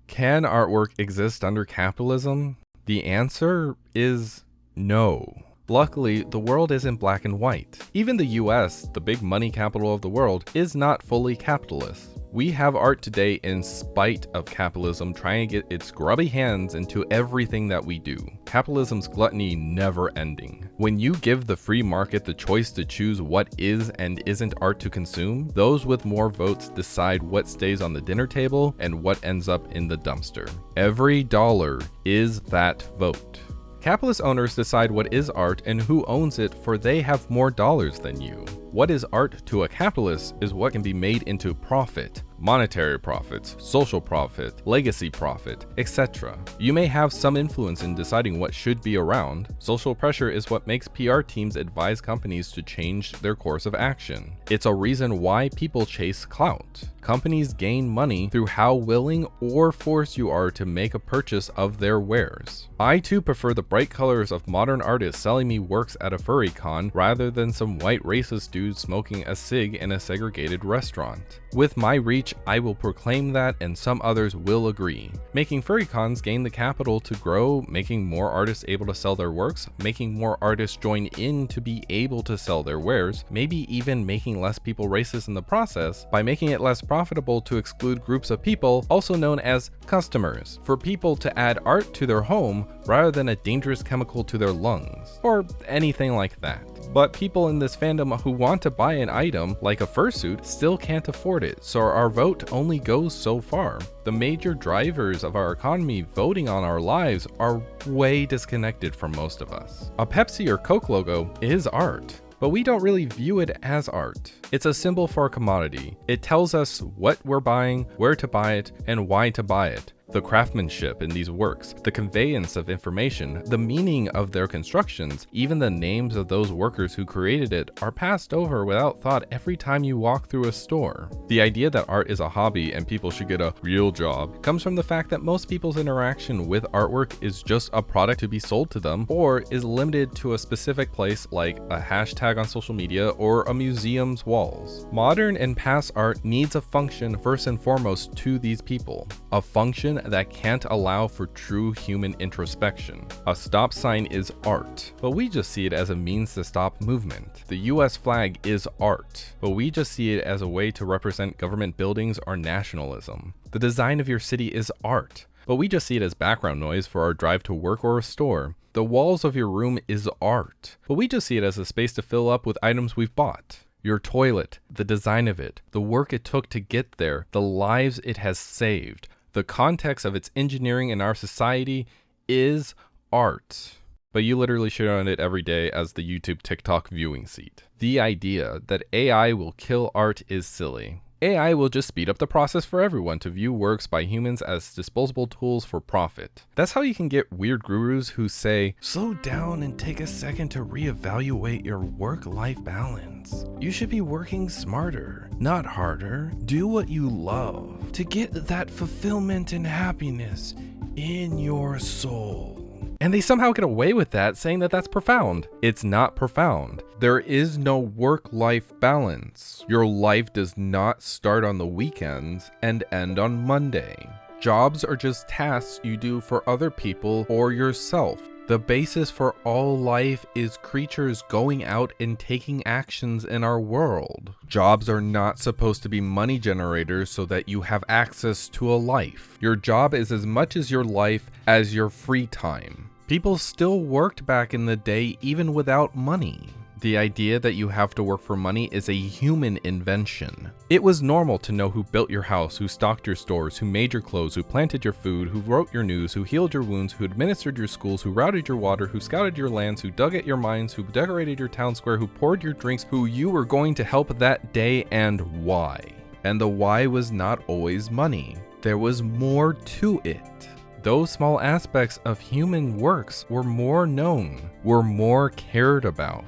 Can artwork exist under capitalism? The answer is no. Luckily, the world isn't black and white. Even the US, the big money capital of the world, is not fully capitalist. We have art today in spite of capitalism trying to get its grubby hands into everything that we do. Capitalism's gluttony never ending. When you give the free market the choice to choose what is and isn't art to consume, those with more votes decide what stays on the dinner table and what ends up in the dumpster. Every dollar is that vote. Capitalist owners decide what is art and who owns it, for they have more dollars than you. What is art to a capitalist is what can be made into profit. Monetary profits, social profit, legacy profit, etc. You may have some influence in deciding what should be around. Social pressure is what makes PR teams advise companies to change their course of action. It's a reason why people chase clout. Companies gain money through how willing or forced you are to make a purchase of their wares. I too prefer the bright colors of modern artists selling me works at a furry con rather than some white racist dude smoking a cig in a segregated restaurant. With my reach, I will proclaim that, and some others will agree. Making furry cons gain the capital to grow, making more artists able to sell their works, making more artists join in to be able to sell their wares, maybe even making less people racist in the process by making it less profitable to exclude groups of people, also known as customers, for people to add art to their home rather than a dangerous chemical to their lungs, or anything like that. But people in this fandom who want to buy an item, like a fursuit, still can't afford it, so our vote only goes so far. The major drivers of our economy voting on our lives are way disconnected from most of us. A Pepsi or Coke logo is art, but we don't really view it as art. It's a symbol for a commodity. It tells us what we're buying, where to buy it, and why to buy it. The craftsmanship in these works, the conveyance of information, the meaning of their constructions, even the names of those workers who created it are passed over without thought every time you walk through a store. The idea that art is a hobby and people should get a real job comes from the fact that most people's interaction with artwork is just a product to be sold to them, or is limited to a specific place like a hashtag on social media or a museum's walls. Modern and past art needs a function first and foremost to these people, a function that can't allow for true human introspection. A stop sign is art, but we just see it as a means to stop movement. The US flag is art, but we just see it as a way to represent government buildings or nationalism. The design of your city is art, but we just see it as background noise for our drive to work or a store. The walls of your room is art, but we just see it as a space to fill up with items we've bought. Your toilet, the design of it, the work it took to get there, the lives it has saved, the context of its engineering in our society is art. But you literally shit on it every day as the YouTube TikTok viewing seat. The idea that AI will kill art is silly. AI will just speed up the process for everyone to view works by humans as disposable tools for profit. That's how you can get weird gurus who say, slow down and take a second to reevaluate your work-life balance. You should be working smarter, not harder. Do what you love to get that fulfillment and happiness in your soul. And they somehow get away with that, saying that that's profound. It's not profound. There is no work-life balance. Your life does not start on the weekends and end on Monday. Jobs are just tasks you do for other people or yourself. The basis for all life is creatures going out and taking actions in our world. Jobs are not supposed to be money generators so that you have access to a life. Your job is as much as your life as your free time. People still worked back in the day even without money. The idea that you have to work for money is a human invention. It was normal to know who built your house, who stocked your stores, who made your clothes, who planted your food, who wrote your news, who healed your wounds, who administered your schools, who routed your water, who scouted your lands, who dug at your mines, who decorated your town square, who poured your drinks, who you were going to help that day, and why. And the why was not always money. There was more to it. Those small aspects of human works were more known, were more cared about.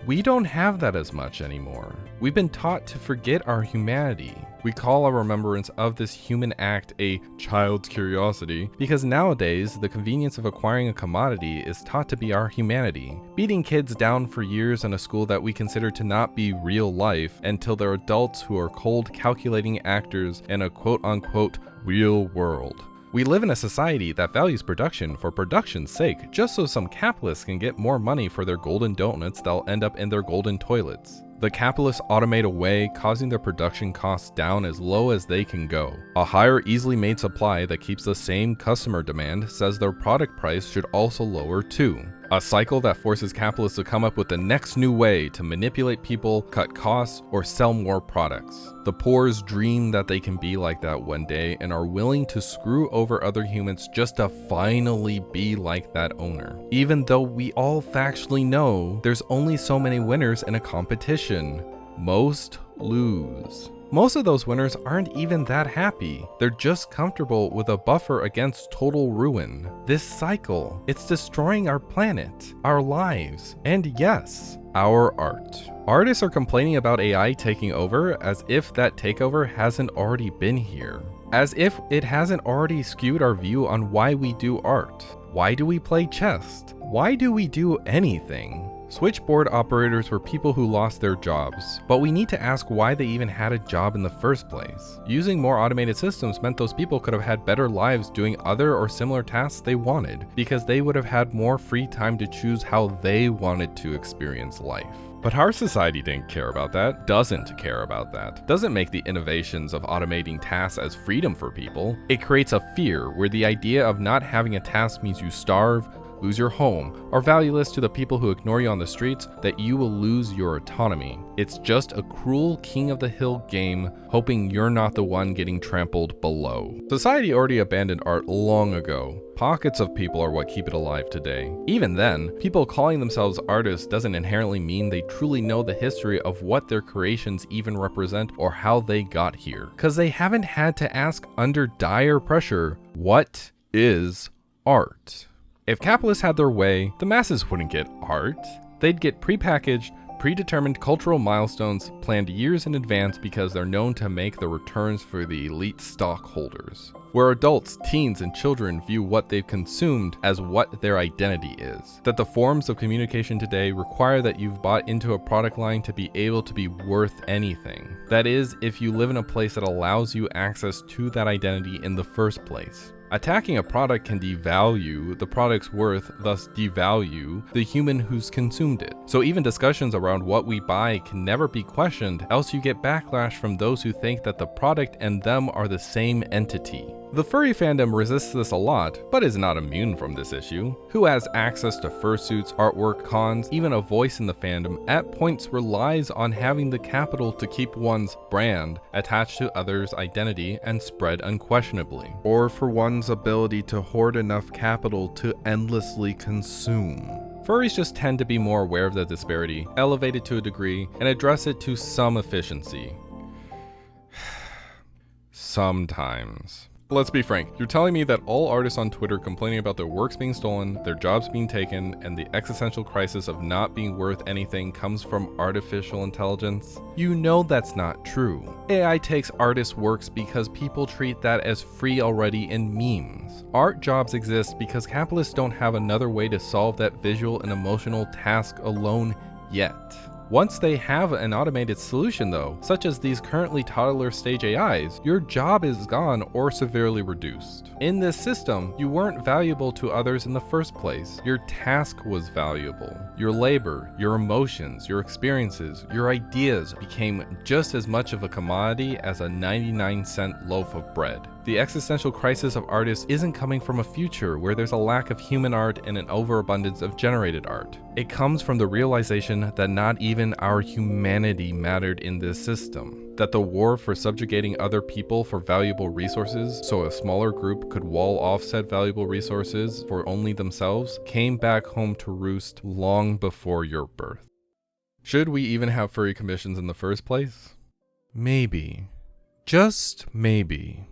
We don't have that as much anymore. We've been taught to forget our humanity. We call our remembrance of this human act a child's curiosity because nowadays the convenience of acquiring a commodity is taught to be our humanity. Beating kids down for years in a school that we consider to not be real life until they're adults who are cold, calculating actors in a quote-unquote real world. We live in a society that values production for production's sake, just so some capitalists can get more money for their golden donuts that'll end up in their golden toilets. The capitalists automate away, causing their production costs down as low as they can go. A higher, easily made supply that keeps the same customer demand says their product price should also lower too. A cycle that forces capitalists to come up with the next new way to manipulate people, cut costs, or sell more products. The poor's dream that they can be like that one day and are willing to screw over other humans just to finally be like that owner. Even though we all factually know there's only so many winners in a competition. Most lose. Most of those winners aren't even that happy. They're just comfortable with a buffer against total ruin. This cycle, it's destroying our planet, our lives, and yes, our art. Artists are complaining about AI taking over as if that takeover hasn't already been here. As if it hasn't already skewed our view on why we do art. Why do we play chess? Why do we do anything? Switchboard operators were people who lost their jobs, but we need to ask why they even had a job in the first place. Using more automated systems meant those people could have had better lives doing other or similar tasks they wanted, because they would have had more free time to choose how they wanted to experience life. But our society didn't care about that, doesn't care about that, doesn't make the innovations of automating tasks as freedom for people. It creates a fear where the idea of not having a task means you starve, lose your home, are valueless to the people who ignore you on the streets, that you will lose your autonomy. It's just a cruel king of the hill game, hoping you're not the one getting trampled below. Society already abandoned art long ago. Pockets of people are what keep it alive today. Even then, people calling themselves artists doesn't inherently mean they truly know the history of what their creations even represent or how they got here. Because they haven't had to ask under dire pressure, what is art? If capitalists had their way, the masses wouldn't get art. They'd get prepackaged, predetermined cultural milestones planned years in advance because they're known to make the returns for the elite stockholders. Where adults, teens, and children view what they've consumed as what their identity is. That the forms of communication today require that you've bought into a product line to be able to be worth anything. That is, if you live in a place that allows you access to that identity in the first place. Attacking a product can devalue the product's worth, thus devalue the human who's consumed it. So even discussions around what we buy can never be questioned, else you get backlash from those who think that the product and them are the same entity. The furry fandom resists this a lot, but is not immune from this issue. Who has access to fursuits, artwork, cons, even a voice in the fandom, at points relies on having the capital to keep one's brand attached to others' identity and spread unquestionably, or for one's ability to hoard enough capital to endlessly consume. Furries just tend to be more aware of the disparity, elevate it to a degree, and address it to some efficiency. Sometimes. Let's be frank, you're telling me that all artists on Twitter complaining about their works being stolen, their jobs being taken, and the existential crisis of not being worth anything comes from artificial intelligence? You know that's not true. AI takes artists' works because people treat that as free already in memes. Art jobs exist because capitalists don't have another way to solve that visual and emotional task alone yet. Once they have an automated solution though, such as these currently toddler stage AIs, your job is gone or severely reduced. In this system, you weren't valuable to others in the first place. Your task was valuable. Your labor, your emotions, your experiences, your ideas became just as much of a commodity as a 99-cent loaf of bread. The existential crisis of artists isn't coming from a future where there's a lack of human art and an overabundance of generated art. It comes from the realization that not even our humanity mattered in this system. That the war for subjugating other people for valuable resources, so a smaller group could wall off said valuable resources for only themselves, came back home to roost long before your birth. Should we even have furry commissions in the first place? Maybe. Just maybe.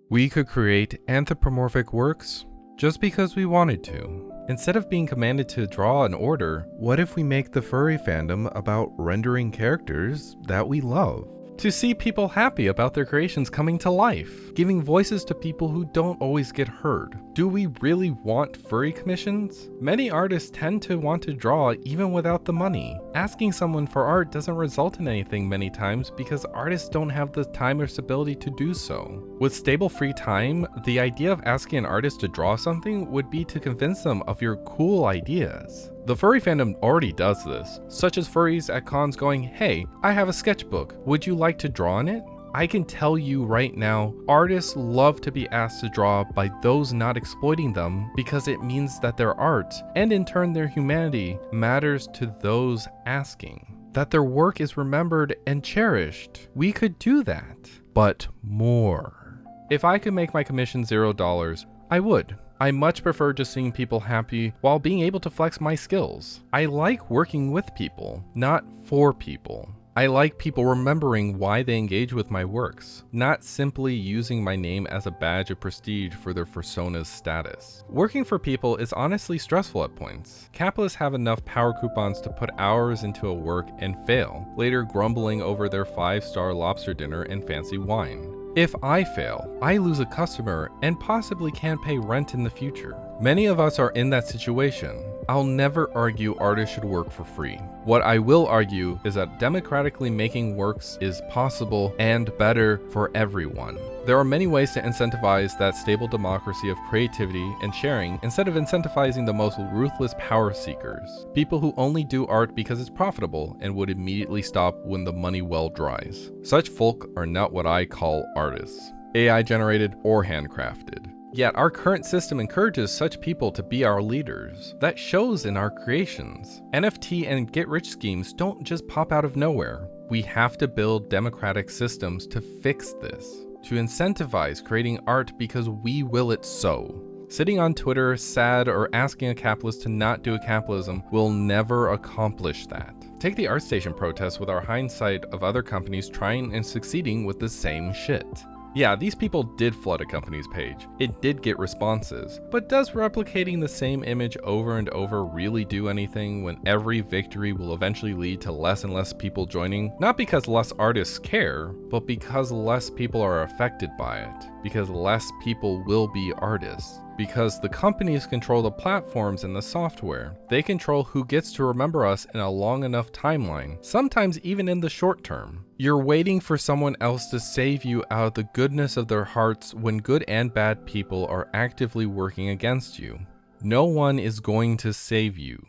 We could create anthropomorphic works just because we wanted to. Instead of being commanded to draw an order, what if we make the furry fandom about rendering characters that we love? To see people happy about their creations coming to life, giving voices to people who don't always get heard. Do we really want furry commissions? Many artists tend to want to draw even without the money. Asking someone for art doesn't result in anything many times because artists don't have the time or stability to do so. With stable free time, the idea of asking an artist to draw something would be to convince them of your cool ideas. The furry fandom already does this, such as furries at cons going, "Hey, I have a sketchbook, would you like to draw on it?" I can tell you right now, artists love to be asked to draw by those not exploiting them because it means that their art, and in turn their humanity, matters to those asking. That their work is remembered and cherished. We could do that, but more. If I could make my commission $0, I would. I much prefer just seeing people happy while being able to flex my skills. I like working with people, not for people. I like people remembering why they engage with my works, not simply using my name as a badge of prestige for their persona's status. Working for people is honestly stressful at points. Capitalists have enough power coupons to put hours into a work and fail, later grumbling over their 5-star lobster dinner and fancy wine. If I fail, I lose a customer and possibly can't pay rent in the future. Many of us are in that situation. I'll never argue artists should work for free. What I will argue is that democratically making works is possible and better for everyone. There are many ways to incentivize that stable democracy of creativity and sharing instead of incentivizing the most ruthless power seekers, people who only do art because it's profitable and would immediately stop when the money well dries. Such folk are not what I call artists, AI generated or handcrafted. Yet our current system encourages such people to be our leaders. That shows in our creations. NFT and get-rich schemes don't just pop out of nowhere. We have to build democratic systems to fix this, to incentivize creating art because we will it so. Sitting on Twitter sad or asking a capitalist to not do a capitalism will never accomplish that. Take the ArtStation protests with our hindsight of other companies trying and succeeding with the same shit. Yeah, these people did flood a company's page. It did get responses, but does replicating the same image over and over really do anything when every victory will eventually lead to less and less people joining? Not because less artists care, but because less people are affected by it. Because less people will be artists. Because the companies control the platforms and the software. They control who gets to remember us in a long enough timeline, sometimes even in the short term. You're waiting for someone else to save you out of the goodness of their hearts when good and bad people are actively working against you. No one is going to save you.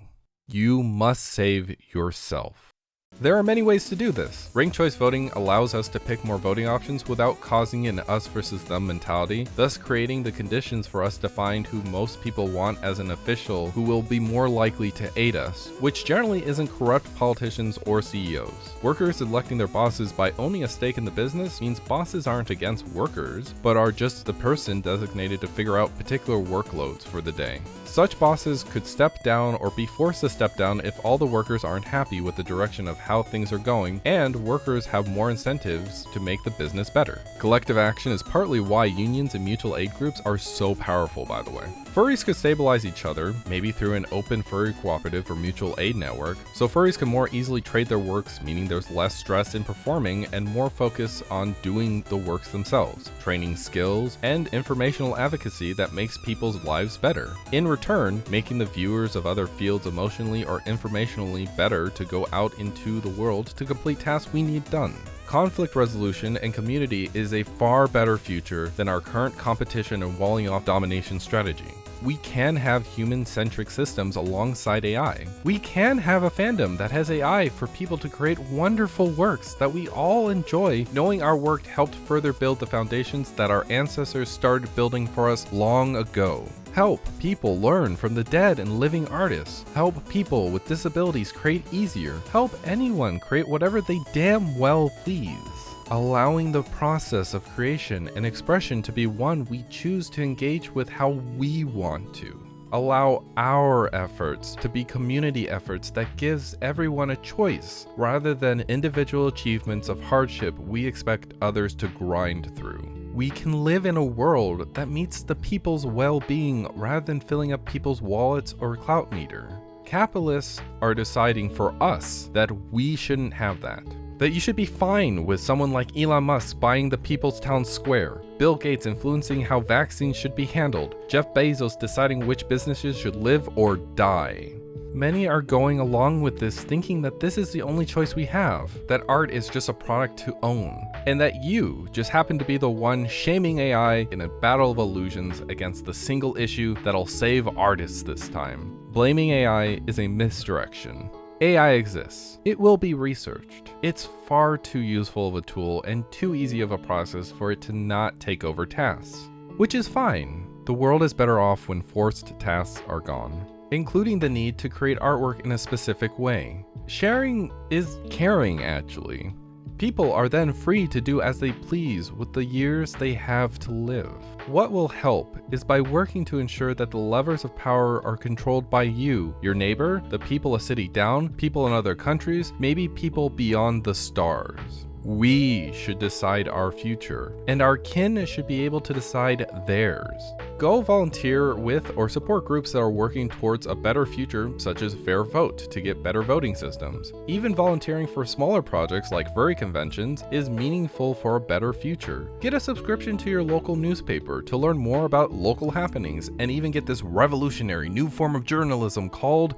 You must save yourself. There are many ways to do this. Ranked choice voting allows us to pick more voting options without causing an us versus them mentality, thus creating the conditions for us to find who most people want as an official who will be more likely to aid us, which generally isn't corrupt politicians or CEOs. Workers electing their bosses by owning a stake in the business means bosses aren't against workers, but are just the person designated to figure out particular workloads for the day. Such bosses could step down or be forced to step down if all the workers aren't happy with the direction of how things are going, and workers have more incentives to make the business better. Collective action is partly why unions and mutual aid groups are so powerful, by the way. Furries could stabilize each other, maybe through an open furry cooperative or mutual aid network, so furries can more easily trade their works, meaning there's less stress in performing and more focus on doing the works themselves, training skills, and informational advocacy that makes people's lives better. In return, making the viewers of other fields emotionally or informationally better to go out into the world to complete tasks we need done. Conflict resolution and community is a far better future than our current competition and walling off domination strategy. We can have human-centric systems alongside AI. We can have a fandom that has AI for people to create wonderful works that we all enjoy, knowing our work helped further build the foundations that our ancestors started building for us long ago. Help people learn from the dead and living artists. Help people with disabilities create easier. Help anyone create whatever they damn well please. Allowing the process of creation and expression to be one we choose to engage with how we want to. Allow our efforts to be community efforts that gives everyone a choice, rather than individual achievements of hardship we expect others to grind through. We can live in a world that meets the people's well-being rather than filling up people's wallets or clout meter. Capitalists are deciding for us that we shouldn't have that. That you should be fine with someone like Elon Musk buying the People's Town Square, Bill Gates influencing how vaccines should be handled, Jeff Bezos deciding which businesses should live or die. Many are going along with this thinking that this is the only choice we have, that art is just a product to own, and that you just happen to be the one shaming AI in a battle of illusions against the single issue that'll save artists this time. Blaming AI is a misdirection. AI exists. It will be researched. It's far too useful of a tool and too easy of a process for it to not take over tasks. Which is fine. The world is better off when forced tasks are gone, including the need to create artwork in a specific way. Sharing is caring, actually. People are then free to do as they please with the years they have to live. What will help is by working to ensure that the levers of power are controlled by you, your neighbor, the people a city down, people in other countries, maybe people beyond the stars. We should decide our future, and our kin should be able to decide theirs. Go volunteer with or support groups that are working towards a better future, such as Fair Vote, to get better voting systems. Even volunteering for smaller projects like furry conventions is meaningful for a better future. Get a subscription to your local newspaper to learn more about local happenings, and even get this revolutionary new form of journalism called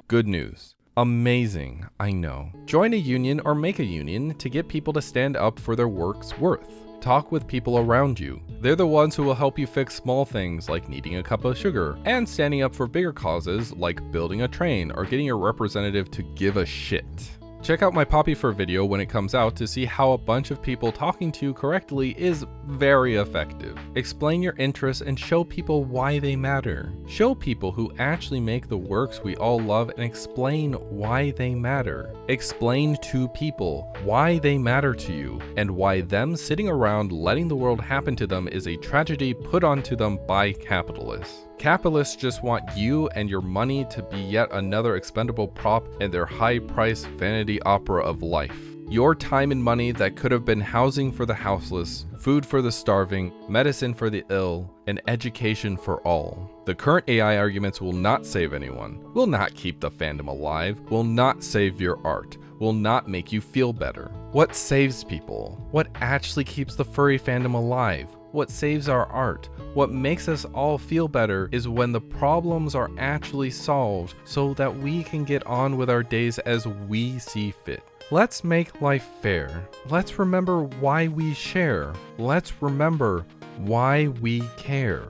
Good News. Amazing, I know. Join a union or make a union to get people to stand up for their work's worth. Talk with people around you. They're the ones who will help you fix small things like needing a cup of sugar, and standing up for bigger causes like building a train or getting your representative to give a shit. Check out my Poppy Fur video when it comes out to see how a bunch of people talking to you correctly is very effective. Explain your interests and show people why they matter. Show people who actually make the works we all love and explain why they matter. Explain to people why they matter to you and why them sitting around letting the world happen to them is a tragedy put onto them by capitalists. Capitalists just want you and your money to be yet another expendable prop in their high-priced vanity opera of life. Your time and money that could have been housing for the houseless, food for the starving, medicine for the ill, and education for all. The current AI arguments will not save anyone, will not keep the fandom alive, will not save your art, will not make you feel better. What saves people? What actually keeps the furry fandom alive? What saves our art? What makes us all feel better is when the problems are actually solved so that we can get on with our days as we see fit. Let's make life fair. Let's remember why we share. Let's remember why we care.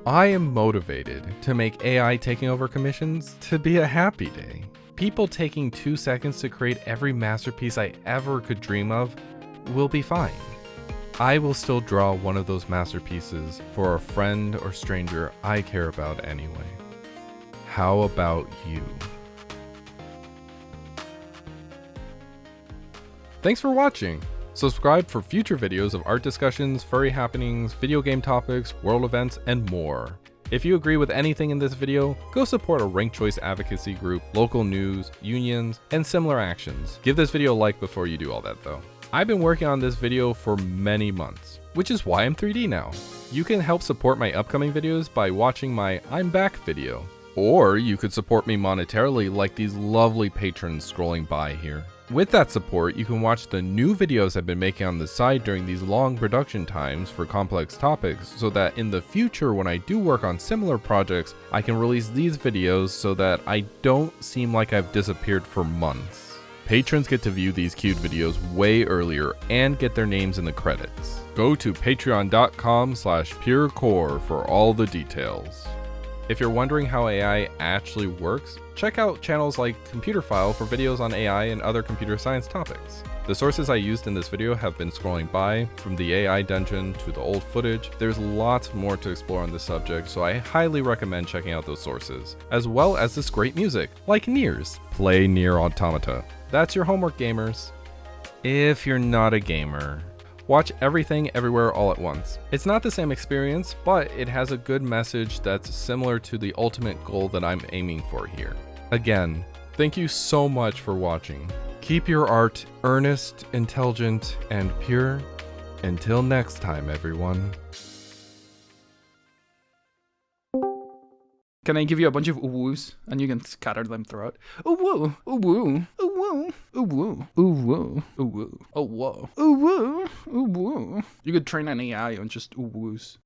I am motivated to make AI taking over commissions to be a happy day. People taking 2 seconds to create every masterpiece I ever could dream of will be fine. I will still draw one of those masterpieces for a friend or stranger I care about anyway. How about you? Thanks for watching! Subscribe for future videos of art discussions, furry happenings, video game topics, world events, and more. If you agree with anything in this video, go support a ranked choice advocacy group, local news, unions, and similar actions. Give this video a like before you do all that though. I've been working on this video for many months, which is why I'm 3D now. You can help support my upcoming videos by watching my I'm Back video. Or you could support me monetarily like these lovely patrons scrolling by here. With that support, you can watch the new videos I've been making on the side during these long production times for complex topics, so that in the future when I do work on similar projects, I can release these videos so that I don't seem like I've disappeared for months. Patrons get to view these cute videos way earlier and get their names in the credits. Go to patreon.com/purekoor for all the details. If you're wondering how AI actually works, check out channels like Computer File for videos on AI and other computer science topics. The sources I used in this video have been scrolling by, from the AI dungeon to the old footage. There's lots more to explore on this subject, so I highly recommend checking out those sources, as well as this great music, like Nier's. Play Nier Automata. That's your homework, gamers. If you're not a gamer, watch Everything Everywhere All at Once. It's not the same experience, but it has a good message that's similar to the ultimate goal that I'm aiming for here. Again, thank you so much for watching. Keep your art earnest, intelligent, and pure. Until next time, everyone. Can I give you a bunch of ooh-woos and you can scatter them throughout? Ooh-woo, ooh-woo, ooh-woo, ooh-woo, ooh-woo, ooh-woo, oh-whoa, ooh-woo, ooh-woo. You could train an AI on just ooh-woos.